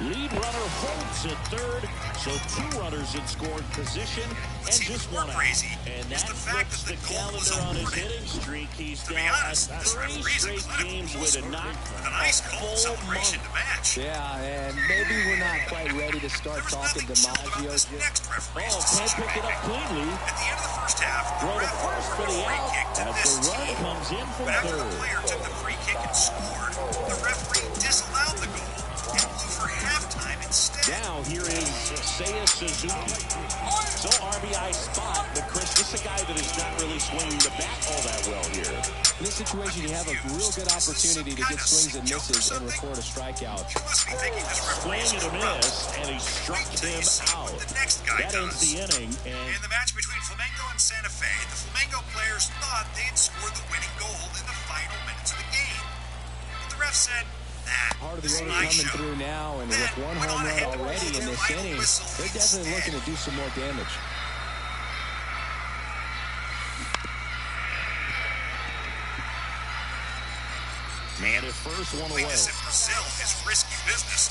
Lead runner holds at third, so 2 runners in scoring position and just one out. Crazy And is that the fact flips that the the goal was calendar on his awarded. hitting streak. He's To be down honest, at this 3 referee's a straight clinical games goal with a scorer knock with an ice cold celebration to match. Yeah, and maybe we're not quite ready to start There was talking nothing to chill about Maggio. this next referee. Penn picked it up cleanly. At the end of the first half, the Throw to ref first for the free out kick to as this the run team. comes in from But after the third. player took the free kick and scored, the referee disallowed the goal and blew for halftime instead. Now here is Seiya Suzuki. So RBI spot, but Chris, this is a guy that is not really swinging the bat all that well here. In this situation, you have a real good opportunity to get swings and misses and record a strikeout. You must be thinking this Swing referee's and a corrupt. miss, and he struck Wait till you him see out. what the next guy That ends does. the inning, and In the match between Flamengo and Santa Fe, the Flamengo players thought they'd scored the winning goal in the final minutes of the game. But the ref said, nah, Part of the this is order my coming show. through now, and Then with 1 went on home run ahead to already blow in their this final inning, whistle they're definitely instead. looking to do some more damage. man at first, one away. This in Brazil is risky business.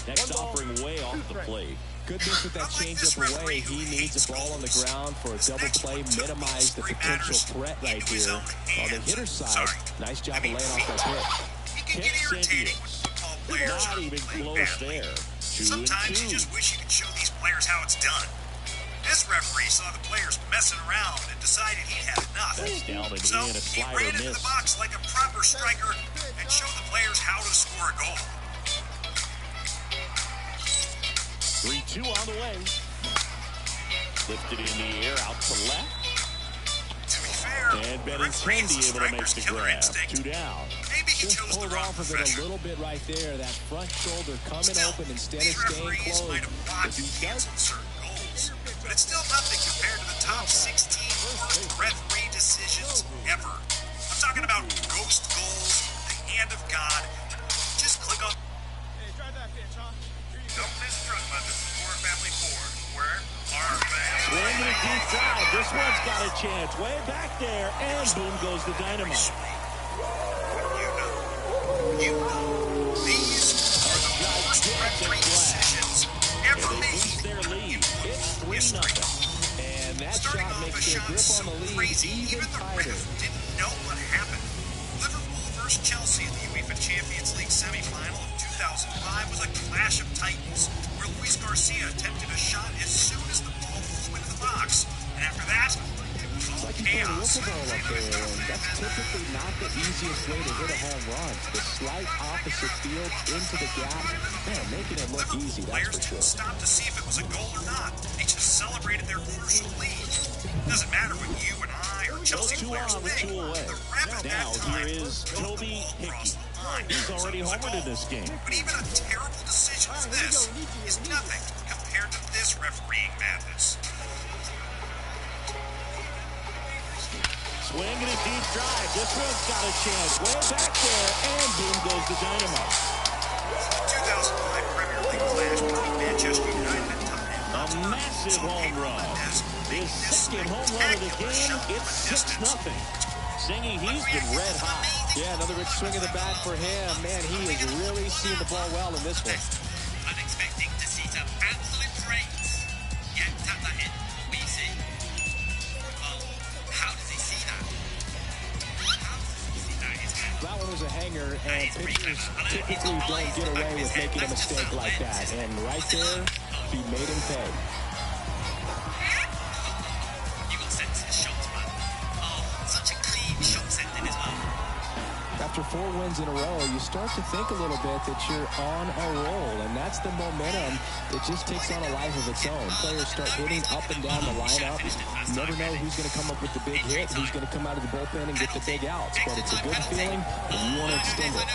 Next offering way off the plate. Good miss with that changeup away. He needs a ball on the ground for a double play, minimize the potential threat right here. On the hitter's side, nice job of laying off that pitch. It can get irritating when football players Not are even playing close badly. there. 2 Sometimes and 2. you just wish you could show these players how it's done. This referee saw the players messing around and decided he'd had enough. That's down and So in, a he slider ran into miss. the box like a proper striker and showed the players how to score a goal. 3-2 on the way. Lifted in the air, out to left. To be fair, And the referee Benintendi has a able to make striker's the killer grab. instinct. 2 down. Maybe he Just chose the pulled wrong off of it a profession. little bit right there. That front shoulder coming Still, open instead these of staying referees closed. might have blocked and canceled certain goals, but it's still nothing compared to the top 16 worst referee decisions ever. I'm talking about ghost goals, the hand of God. Just click on. Don't mistruck by the deep drive. This one's got a chance. Way back there, and boom goes the dynamite. You know, these are the worst referee decisions ever made Their lead. It's 3-0. And that starting shot off a makes their shot grip so on the lead crazy, even even the tighter. ref didn't know what happened. Liverpool versus Chelsea in the UEFA Champions League semi-final of 2005 was a clash of titans, where Luis Garcia attempted a shot as soon as the ball flew into the box, and after that, it was all Like you playing chaos. wiffle ball up there, and that's typically not the easiest way to hit a home run. The slight opposite field into the gap, man, making it look Liverpool easy, that's players for didn't sure. stop to see if it was a goal or not. They just celebrated their crucial lead. Doesn't matter what you and I or Chelsea Two players on with think. 2 away. The ref at Now that time here is wrote the Toby ball across Hickey. the line. He's already So it was a homered in goal. this game. But even a terrible decision as this is nothing compared to this refereeing madness. Swinging a deep drive. This one's got a chance. Way back there, and boom goes the dynamite. 2005 Premier League clash between Manchester United and Tottenham. A massive home run. His second home run of the game. It's 6-0. Singing, he's been red hot. Yeah, another good swing of the bat for him. Man, he is really seeing the ball well in this one. I'm expecting to see some absolute praise. Yeah, tap that in. What will you see? Well, how does he see that? How does he see that? It's clever. That one was a hanger, and pitchers typically don't get away with making a mistake like that. And right there, he made him pay. You got sense in the shots, man. Oh, such a clean shot sending as well. After 4 wins in a row, you start to think a little bit that you're on a roll, and that's the momentum that just takes on a life of its own. Players start hitting up and down the lineup. You never know who's going to come up with the big hit, who's going to come out of the bullpen and get the big outs, but it's a good feeling, and you want to extend it.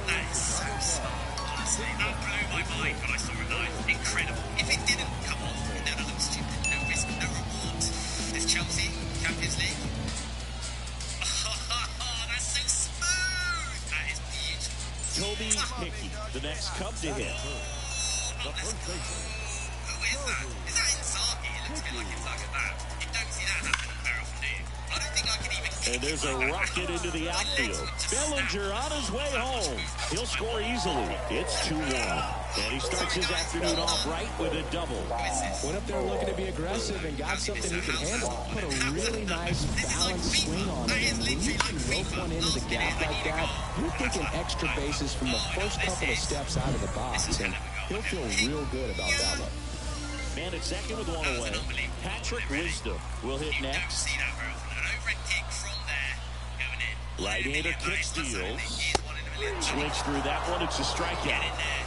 That is so smart, honestly. That blew my mind when I saw it live. Incredible. If it didn't come off, it would look stupid. No risk, no reward. This Chelsea, Champions League. Oh, that's so smooth. That is beautiful. Toby Hickey, the next Cub to hit. Oh, let's go. Who is that? Is that Inzaghi? It looks a bit like Inzaghi now. You don't see that happening very often, do you? I don't think I can even And there's a rocket into the outfield. Bellinger on his way home. He'll score easily. It's 2-1. And he starts his afternoon off right with a double. Went up there looking to be aggressive and got something he could handle. Put a really nice balanced swing on it. And when you can rope one into the gap like that, you're thinking extra bases from the first couple of steps out of the box. And he'll feel real good about that one. Man at second with 1 away. Patrick Wisdom will hit Don't next. see that very often. An overhead kick from there, going in. Right-hander kick steals. Here's one in a million. Swings through that one. It's a Get strikeout. in there.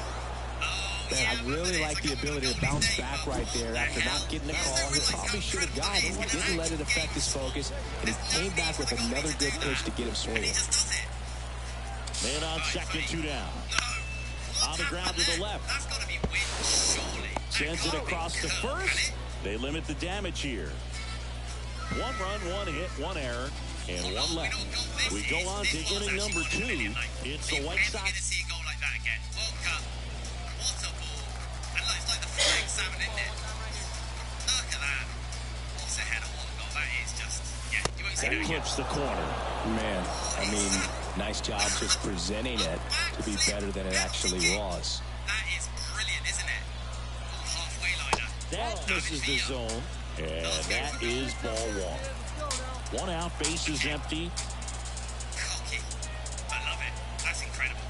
Oh, Man, yeah, I really like the ability to bounce back right there after not getting the call. He probably should have got it. He didn't let it affect his focus, and he came back with another good pitch to get him swinging. just does it. Man on second, 2 down. No. On the ground to the left. That's got to be win, surely. Sends it across to first. They limit the damage here. 1 run, 1 hit, 1 error, and 1 left. We go on to inning number 2. It's the White We're Sox. going to see a goal like that again. World Cup. What a ball. And look, it's like the flying salmon, isn't it? Look at that. What's ahead of what a goal that is? Just, yeah, you won't see that And again. clips the corner. Man, I mean, nice job just presenting it to be better than it actually was. That is brilliant, isn't it? Halfway liner. That misses the zone, and that is ball 1. 1 out, base is empty. Cocky. I love it. That's incredible.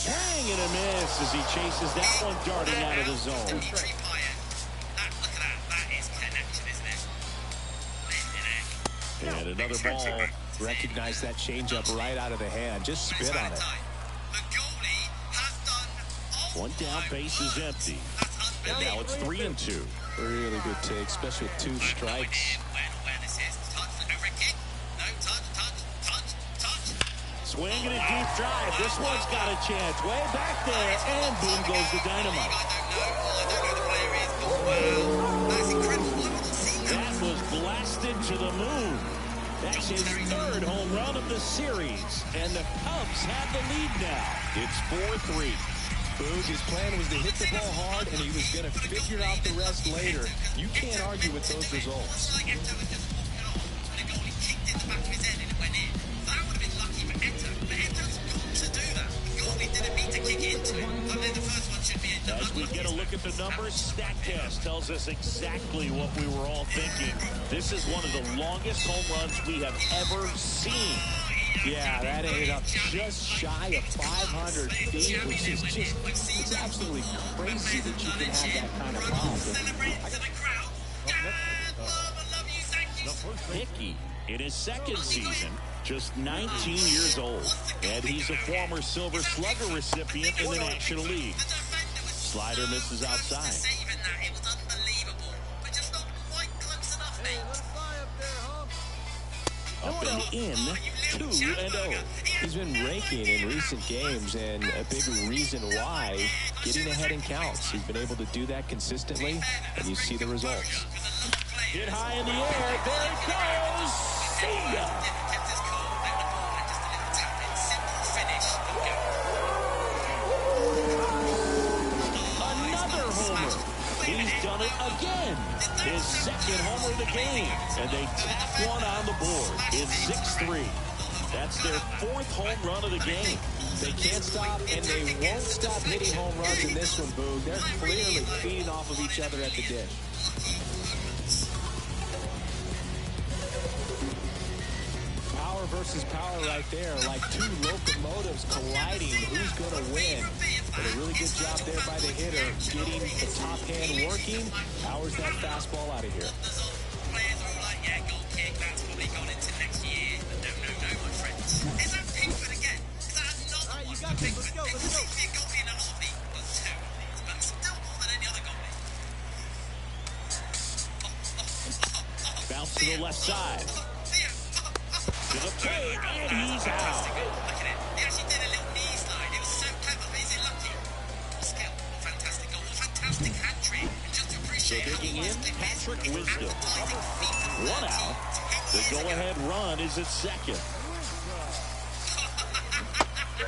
Swing and a miss as he chases that one darting out of the zone. Dimitri Payet. Look at that. That is connection, isn't it? And another ball. Recognize that changeup right out of the hand. Just spit on it. The goalie has done 1 down, base is empty. And now it's 3-2. Really good take, especially with 2 strikes. Where this is. Touch, overhead kick. No, touch. Swing and a deep drive. This one's got a chance. Way back there, and boom goes the dynamite. I don't know the player is, but wow. That's incredible. I've not seen that. That was blasted to the moon. That's his 3rd home run of the series. And the Cubs have the lead now. It's 4-3. Boog, his plan was to hit the ball hard, and he was going to figure out the rest later. You can't argue with those results. Like Eto was just walking off, and the goalie kicked it to the back of his head and it went in. So that would have been lucky for Eto. But Eto's got to do that. The goalie didn't mean to kick it into him. I mean, the first one should be in. As we get a look at the numbers, StatCast tells us exactly what we were all thinking. This is one of the longest home runs we have ever seen. Yeah, that ended up just shy of 500 feet, which is just, it's absolutely crazy that you can have that kind of pop. Hickey, in his second season, just 19 years old, and he's a former Silver Slugger recipient in the National League. Slider misses outside. Up and in, 2-0. He's been raking in recent games, and a big reason why, getting ahead in counts. He's been able to do that consistently, and you see the results. Hit high in the air. There it goes. See ya. Another homer. He's done it again. His second homer of the game. And they tack one on the board. It's 6-3. That's their fourth home run of the game. They can't stop, and they won't stop hitting home runs in this one, Boog. They're clearly feeding off of each other at the dish. Power versus power right there, like two locomotives colliding. Who's going to win? But a really good job there by the hitter, getting the top hand working. Powers that fastball out of here. Players are all like, yeah, goal kick, that's probably gone into next year. But no, my friends. Is that Pinkford again? Is that another one? You got this, let's go. He got me in a heartbeat. Well, two of these, but still more than any other goalie. Bounce to the left side. To the plate, and he's out. Look at it. He actually did a little knee slide. It was so clever. Is it lucky? What skill. What fantastic goal. What fantastic hat trick. And just to appreciate So digging in, Patrick Wisdom. One out. The go-ahead run is at second.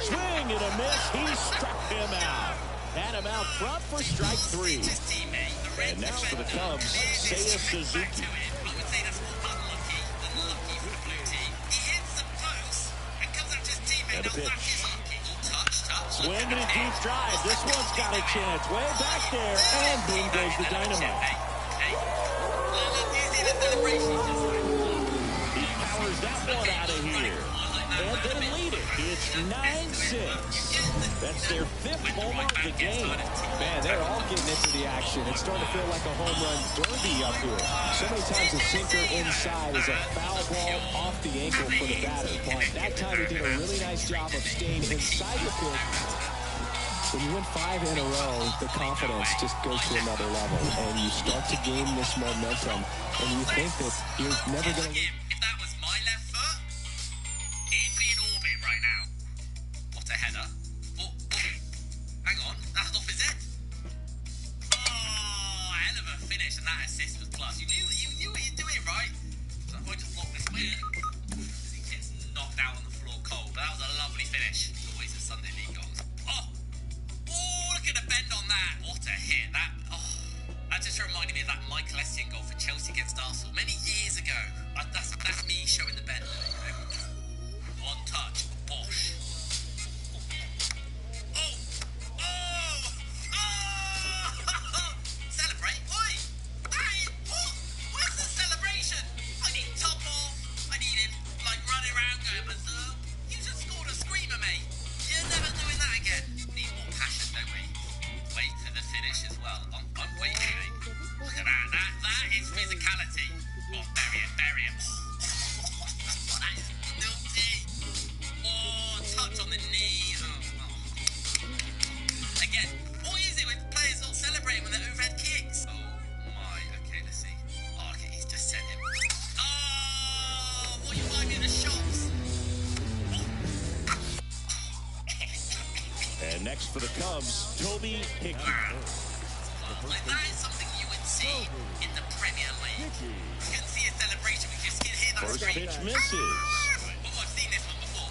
Swing and a miss. He struck him out. Had him out front for strike three. And next for the Cubs, Seiya Suzuki. I would say that's more unlucky than lucky for the blue team. He hits the post and comes out to his teammate. And a pitch. Touch. Swing and a deep drive. This one's got a chance. Way back there. And boom goes the dynamite. He powers that one out of here. And they lead it. It's 9-6. That's their fifth homer of the game. Man, they're all getting into the action. It's starting to feel like a home run derby up here. So many times a sinker inside is a foul ball off the ankle for the batter. But that time he did a really nice job of staying inside the pitch. When you win 5 in a row, the confidence just goes to another level. And you start to gain this momentum. And you think that you're never going to... If that was my left foot, he'd be in orbit right now. What a header. Oh, hang on, that's off his head. Oh, hell of a finish, and that assist was class. You knew what you were doing, right? So I'm going to block this way. He gets knocked out on the floor cold. That was a lovely finish. Always a Sunday League goals. Oh, look at the bend on that. What a hit. That just reminded me of that Michael Essien goal for Chelsea against Arsenal many years ago. That's me showing the bend. One touch, bosh. Celebrate, oi! Where's the celebration? I need top off. I need him running around going berserk. You just scored a screamer, mate. You're never doing that again. Need more passion, don't we? Wait for the finish as well. I'm waiting, mate. Look at that. That is physicality. Oh, bury it. Oh, that is guilty. Oh, touch on the knee. Oh. Again, what is it with players not celebrating when they're overhead kicks? Oh my. Okay, let's see. Oh, okay, he's just sent him. Oh, what you buying me the shots? And next for the Cubs, Toby Hickey. That is something you would see in the Premier League. You can see a celebration with your skin here. First pitch misses. Oh, I've seen this one before.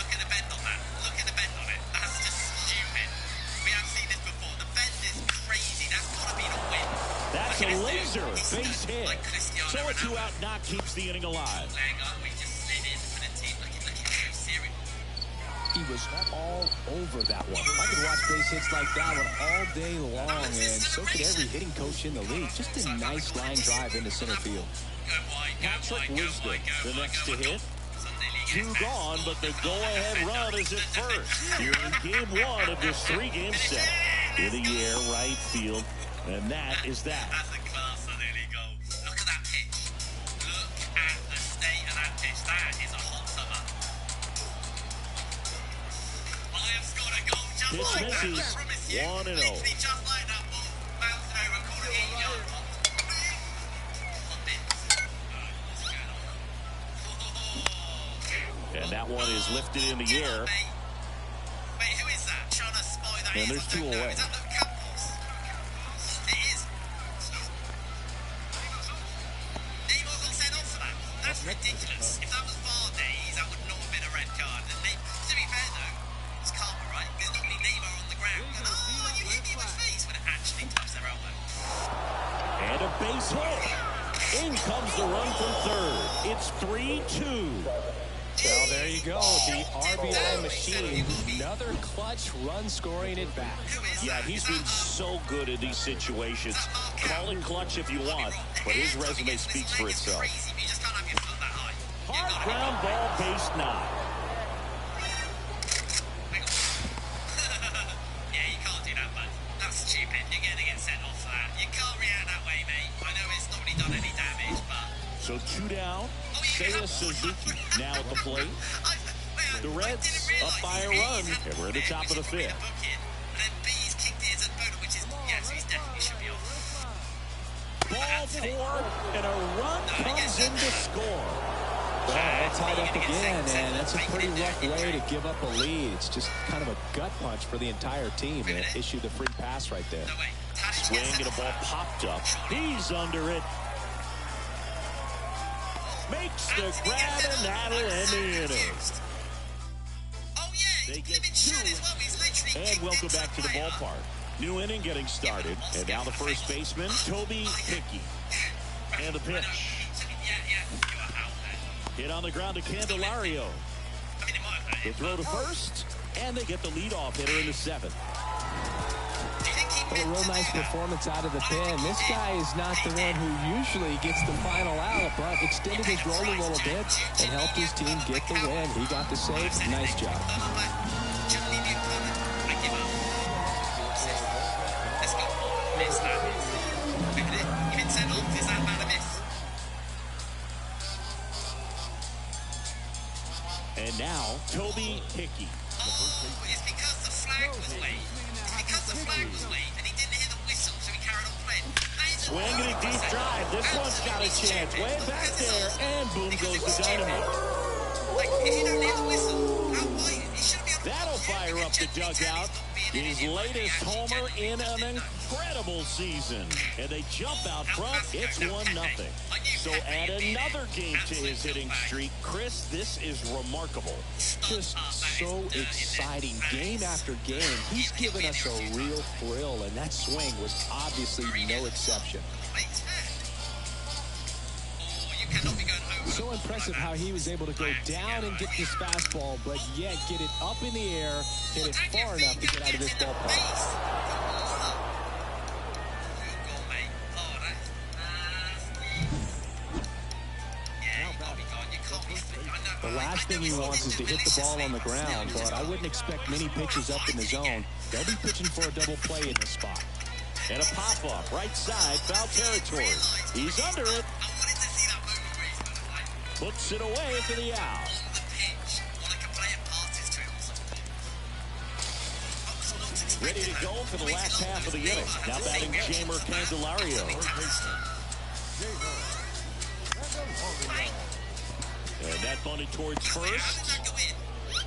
Look at the bend on that. Look at the bend on it. That's just stupid. We have seen laser base hit. So a 2-out knock keeps the inning alive. He was all over that one. I could watch base hits like that one all day long, and so could every hitting coach in the league. Just a nice line drive into center field. Patrick Wisdom, the next to hit. 2 gone, but the go-ahead run is at first. Here in game 1 of this 3-game set. In the air, right field, and that is that. That's a class of nearly goal. Look at that pitch. Look at the state of that pitch. That is a hot summer. I have scored a goal just Pitch like that. misses. I promise you. 1-0. Literally just like that ball. Bouncing over a corner, hitting yard. And that one is lifted in the air. Wait, who is that? Trying to spy that And is. there's I don't 2 know. away. Is that Luke Campos? It is. Neymar got sent off for that. That's ridiculous. If that was VAR days, that would not have been a red card. And to be fair though, it's karma, right? Because normally Neymar on the ground going, oh, you hit me in the face, when it actually touched their elbow. And a base hit. In comes the run from third. It's 3-2. Well, there you go. The RBI machine. Another clutch run scoring it back. Yeah, he's been so good in these situations. Call it clutch if you want, but his resume speaks for itself. Hard ground ball, base knock. Yeah, you can't do that, bud. That's stupid. You're going to get sent off for that. You can't react that way, mate. I know it's not really done any damage, but... So 2 down. Seiya Suzuki now at the plate. The Reds up by a run, and we're at the top of the 5th. Ball 4, and a run comes in to score. Well, all tied up again, and that's a pretty rough way to give up a lead. It's just kind of a gut punch for the entire team to issue the free pass right there. Swing and a ball popped up. He's under it. Makes the grab, and that'll end the inning. They get 2, and welcome back to the ballpark. New inning getting started, and now the first baseman, Toby Hickey. And the pitch. Hit on the ground to Candelario. The throw to first, and they get the leadoff hitter in the 7th. Well, a real nice performance out of the pen. This guy is not the one who usually gets the final out, but extended his role a little bit and helped his team get the win. He got the save. Nice job. And now, Toby Hickey. Oh, it's because the flag was late. It's because the flag was late, and he didn't hear the whistle, so he carried on playing. Swinging a deep drive. This one's got a chance. Way back there, and boom goes the dynamite. Like, if you don't hear the whistle, how wide? He should be able to... That'll fire up the dugout. His latest homer in an incredible season. And they jump out front. It's 1-0. So add another game to his hitting streak. Chris, this is remarkable. Just so exciting. Game after game, he's given us a real thrill, and that swing was obviously no exception. So impressive how he was able to go down and get this fastball, but yet get it up in the air, hit it far enough to get out of this ballpark. The last thing he wants is to hit the ball on the ground, but I wouldn't expect many pitches up in the zone. They'll be pitching for a double play in this spot. And a pop-up, right side, foul territory. He's under it. Puts it away for the out. Ready to go for the last half of the inning. Now batting Jamer Candelario. And that bunted towards first.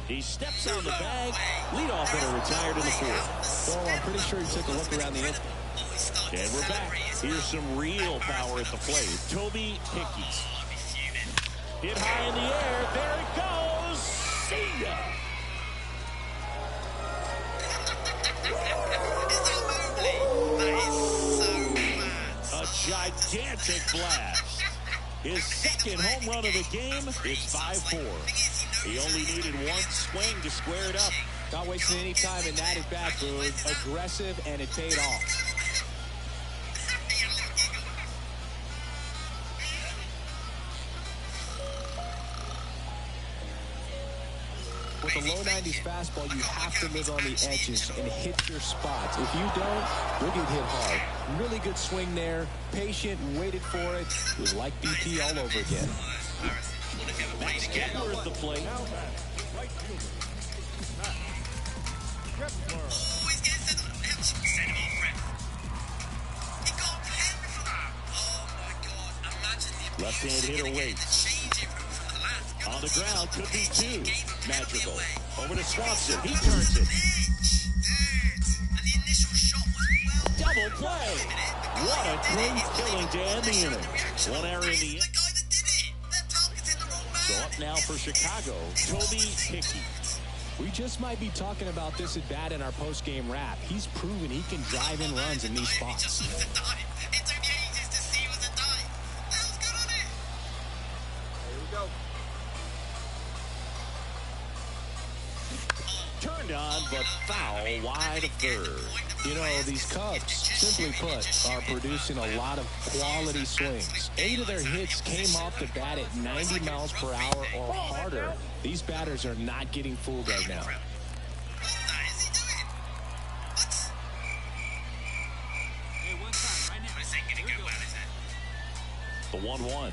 He steps on the bag. Leadoff hitter retired in the 4th. Well, I'm pretty sure he took a look around the infield. And we're back. Here's some real power at the plate. Toby Hickey. Hit high in the air. There it goes. See ya. A Electric blast. His second home run of the game. It's 5-4. He only needed one swing to square it up. Not wasting any time in that at bat, Boone. Aggressive, and it paid off. With a low 90s fastball, you have to live on the edges and hit your spots. If you don't, you'll get hit hard. Really good swing there. Patient, waited for it. It was like BP all over again. Max Kepler at the plate. Right fielder. Matt Kepler. Always gets it. Send him off, ref. He got pinned for that. Oh my God. Imagine the Left-hand hitter waits. On the ground, could be two. Magical. Over to Swanson. He turns it. And the initial shot was well. Double play. What a clean killing to end the inning. One error in the The guy that did it. They're targeting the wrong man. So up now for Chicago, Toby Hickey. We just might be talking about this at bat in our post-game wrap. He's proven he can drive in runs in these It spots. just looked a dive. It took me ages to see it was a dive. That was good on it. Here we go. Turned on, but foul wide of third. You know, these Cubs, simply put, are producing a lot of quality swings. 8 of their hits came off the bat at 90 miles per hour or harder. These batters are not getting fooled right now. What the is he doing? What? Hey, one time, right now. This ain't gonna go well, is it? The 1-1.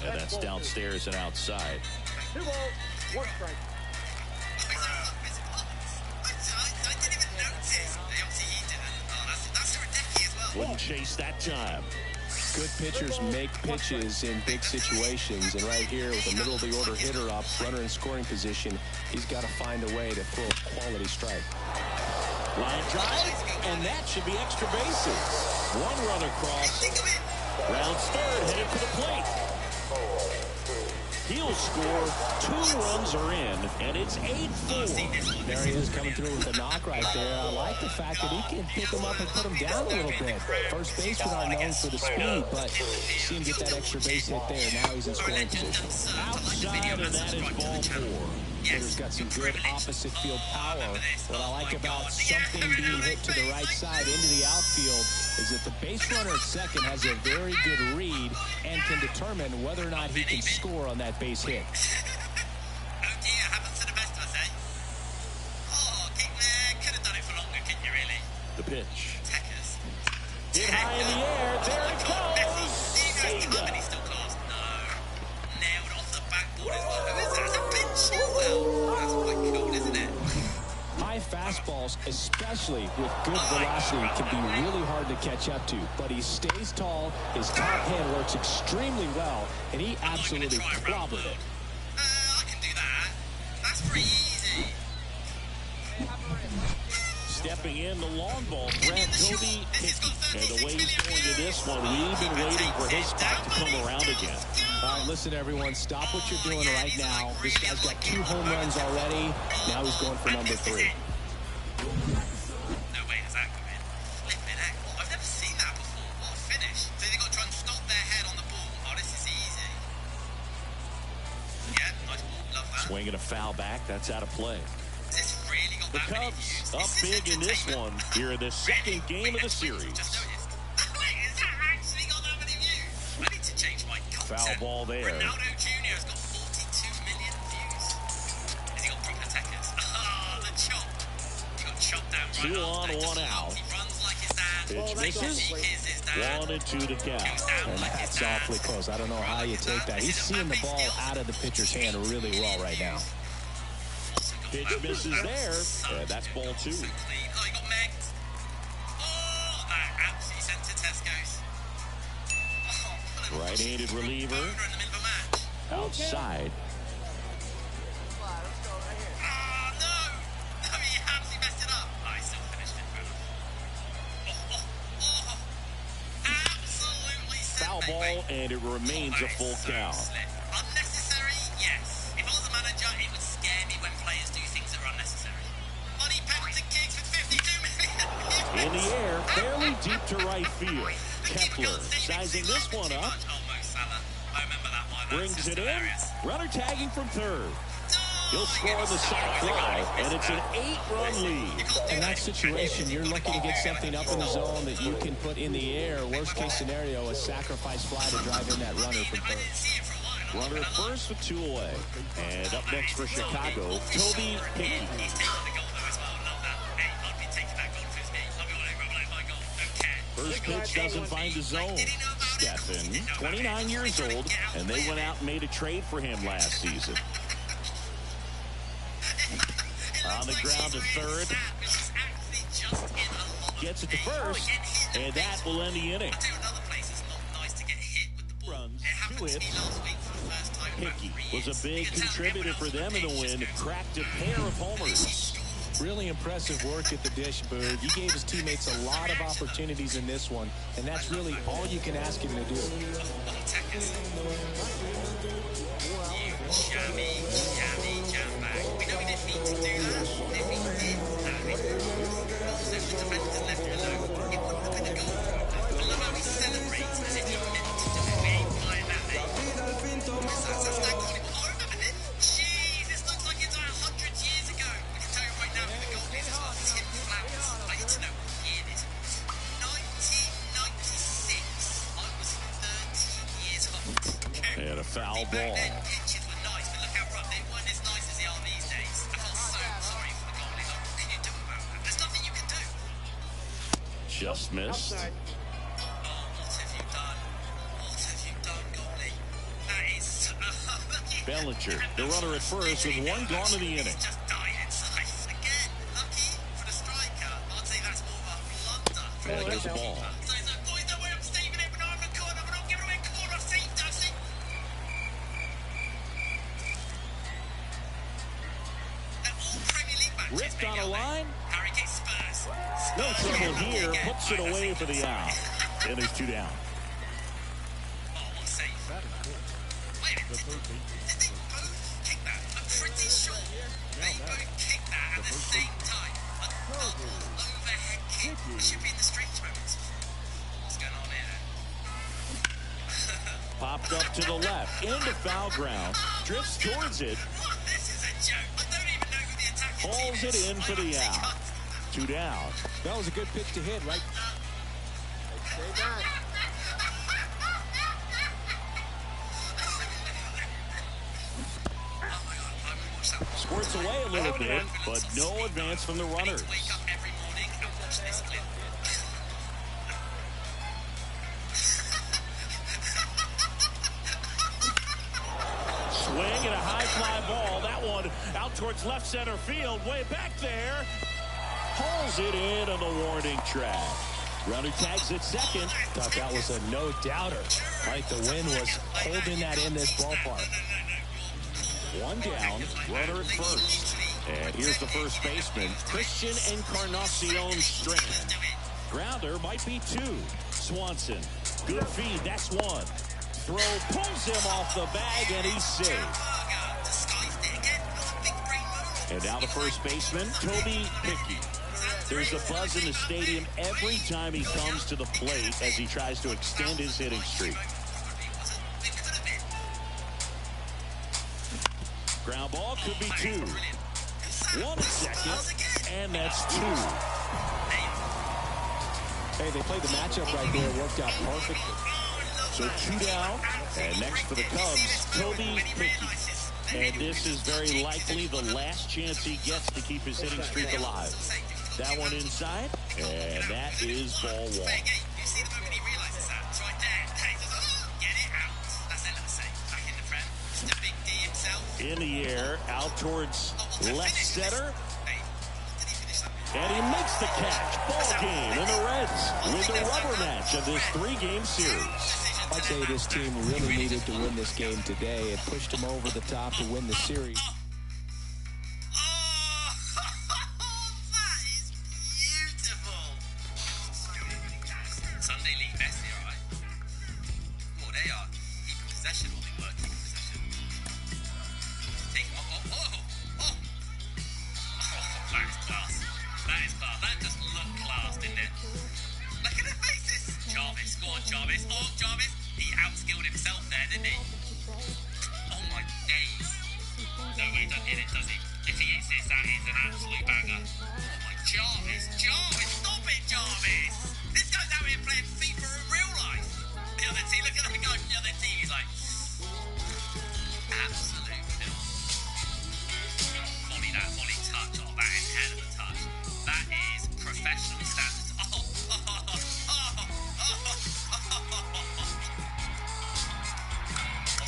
And that's downstairs and outside. Two balls, one strike. I didn't even notice. Obviously he didn't. Oh, that's Hideki as well. Wouldn't chase that time. Good pitchers make pitches in big situations, and right here with the middle of the order hitter up, runner in scoring position, he's got to find a way to throw a quality strike. Line drive, and that should be extra bases. One run across. Rounds third, headed for the plate. He'll score. 2 runs are in, and it's 8-4. There he is coming through with a knock right there. I like the fact that he can pick him up and put him down a little bit. First basemen are known for the speed, but see him get that extra base hit there. Now he's in scoring position. Outside, and that is ball 4. Hitter's got some good opposite field power. What I like about something being hit to the right side into the outfield is that the base runner at second has a very good read and can determine whether or not he can score on that base hit. Oh dear, happens to the best of us, eh? Oh, could have done it for longer, couldn't you really? The pitch. Techers. Hit high in the air. There it goes. He still calls. No. Nailed off the backboard as well. Who is that? It's a pinch. Well, that's quite cool, isn't it? High fastballs, especially with good velocity, can be really hard to catch up to. But he stays tall, his top hand works extremely well, and he absolutely clobbered it. I can do that. That's pretty easy. Stepping in the long ball threat, Toby Hickey. And the way he's going to this one, we've been waiting for his spot to come around again. All right, listen, everyone, stop what you're doing right now. This guy's got 2 home runs already. Now he's going for number 3. No way does that come in. Flipping heck. I've never seen that before. What a finish. So they've got to try and stop their head on the ball. Oh, this is easy. Yeah, nice ball. Love that. Swinging a foul back, that's out of play. This really got The that many Cubs views. up big in this one here in the second game of the series. Just noticed. Wait, has that actually got that many views? I need to change my content. Foul ball there. Ronaldo Jr. has got 42 million views. Has he got proper techers? Ah, the chop. He got chopped down right 2 after. on, Just 1 out. He runs like his dad. Pitch misses. He is his dad. 1-2 to count. Goes down And like his that's dad. awfully close. I don't know how you take that. He's seeing the ball out of the pitcher's hand really well right now. Pitch misses there, and that's ball 2. So clean. Oh, he got megged. Oh, that absolutely sent to Tesco's. Oh, Right-handed reliever. Boner in the middle of a match. Outside. Oh, no. No, he absolutely messed it up. Oh, he still finished it. Absolutely slipped, Foul mate, ball, mate. and it remains a full So count. slick. Unnecessary, yes. If I was a manager, it would scare me when players do things that are unnecessary. Bloody penalty kicks with 52 million. In the air, fairly deep to right field. Kepler sizing this one up. Brings it in. Runner tagging from third. He'll score on the sac fly, and it's an 8-run lead. In that situation, you're looking to get something up in the zone that you can put in the air. Worst case scenario, a sacrifice fly to drive in that runner from third. Runner at first with 2 away. And up next for Chicago, Toby Hickey. First pitch doesn't find the zone. Stephen, 29 years old, and they went out and made a trade for him last season. On the ground to third. Gets it to first, and that will end the inning. Runs, 2 hits. Hickey was a big contributor for them in the win. Cracked a pair of homers. Really impressive work at the dish, Boog. He gave his teammates a lot of opportunities in this one, and that's really all you can ask him to do. And a foul ball. Just missed. What have you done? What have you done, goalie? That is... Bellinger, the runner at first with 1 gone in the inning. Just died inside. Again, lucky for the striker. I'd say that's more of a blunder. And there's a ball. Ripped on a line. No trouble here. Puts it away for the out. And there's 2 down. Oh, what a save. Wait a minute. Did they both kick that? I'm pretty sure they both kicked that at the same time. A double overhead kick. It should be in the strange moments. What's going on here then? Popped up to the left. Into foul ground. Drifts towards it. What? This is a joke. I don't even know who the attacking team Hauls is. it in for the out. 2 down. That was a good pitch to hit, right? Stay back. Squirts away a little bit, but no advance from the runners. Wake up every morning and watch this clip. Swing and a high fly ball. That one out towards left center field. Way back there. Hauls it in on the warning track. Runner tags at second. Thought that was a no-doubter. Right, the wind was holding that in this ballpark. 1 down, runner at first. And here's the first baseman, Christian Encarnacion Strand. Grounder might be 2. Swanson, good feed, that's 1. Throw pulls him off the bag, and he's safe. And now the first baseman, Toby Hickey. There's a buzz in the stadium every time he comes to the plate as he tries to extend his hitting streak. Ground ball could be 2. 1 at second, and that's 2. Hey, they played the matchup right there. It worked out perfectly. So 2 down, and next for the Cubs, Toby Hickey. And this is very likely the last chance he gets to keep his hitting streak alive. That one inside, and that is ball 1. You see the moment he realizes that? It's right there. Hey, get it out. That's it, let's say. Back in the front. The big D himself. In the air, out towards left center. Hey, did he finish that? And he makes the catch. Ball game, and the Reds win the rubber match of this 3-game series. I'd say this team really needed to win this game today. It pushed them over the top to win the series. That is beautiful. Sunday League best here, right? Oh, they are keeping possession, or they were keeping possession. Take that is class. That is class. That just looked class, didn't it? Look at their faces. Jarvis, go on, in it, does he? If he eats this, that is an absolute banger. Oh my, Jarvis, stop it, Jarvis! This guy's out here playing FIFA in real life. The other team, look at the guy from the other team, he's like, absolute film. Volley touch, oh, that is hell of a touch. That is professional standards. What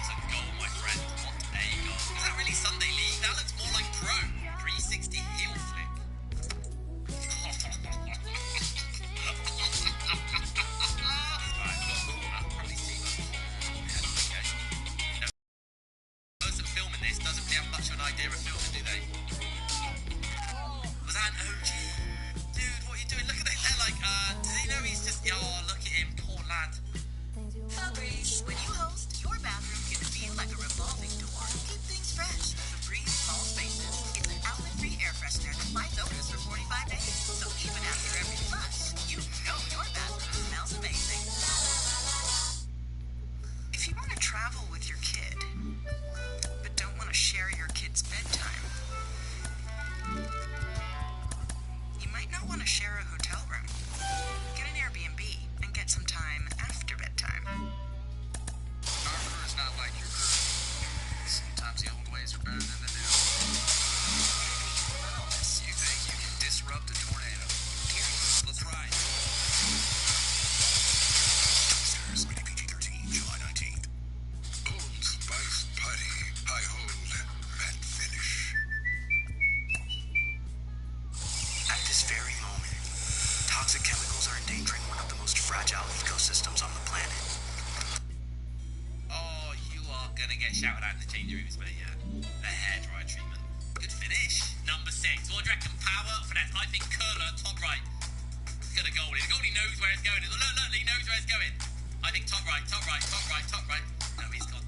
a goal, my friend. What a goal. Is that really Sunday League? That looks more like Pro. 360 heel flick. Right, well, probably see that. Yeah, okay. You know, the person filming this doesn't really have much of an idea of filming, do they? Was that an OG? Dude, what are you doing? Look at that. They're like, does he know he's just, oh, look at him, poor lad. Febreze. When you host, your bathroom can feel like a revolving door. Keep things fresh. Febreze Small Spaces. It's an outlet-free air freshener that finds odors for 45 days. So even after every flush, you know your bathroom smells amazing. If you want to travel with your kid, but don't want to share your kid's bedtime, you might not want to share a hotel room. Get an Airbnb and get some time after bedtime. Our crew is not like your crew. Sometimes the old ways are better than the new. You think you can disrupt a tornado? Let's ride. Stars, rated PG-13, July 19th. Old Spice Putty. I hold matte finish. At this very moment, toxic chemicals are endangering one of the most fragile ecosystems on the planet. Oh, you are going to get shouted at in the changing rooms, but yeah. The hair dry treatment. Good finish. Number 6. What do you reckon? Power, finesse. I think curler, top right. Look at the goalie. The goalie knows where it's going. Look, he knows where it's going. I think top right. No, he's got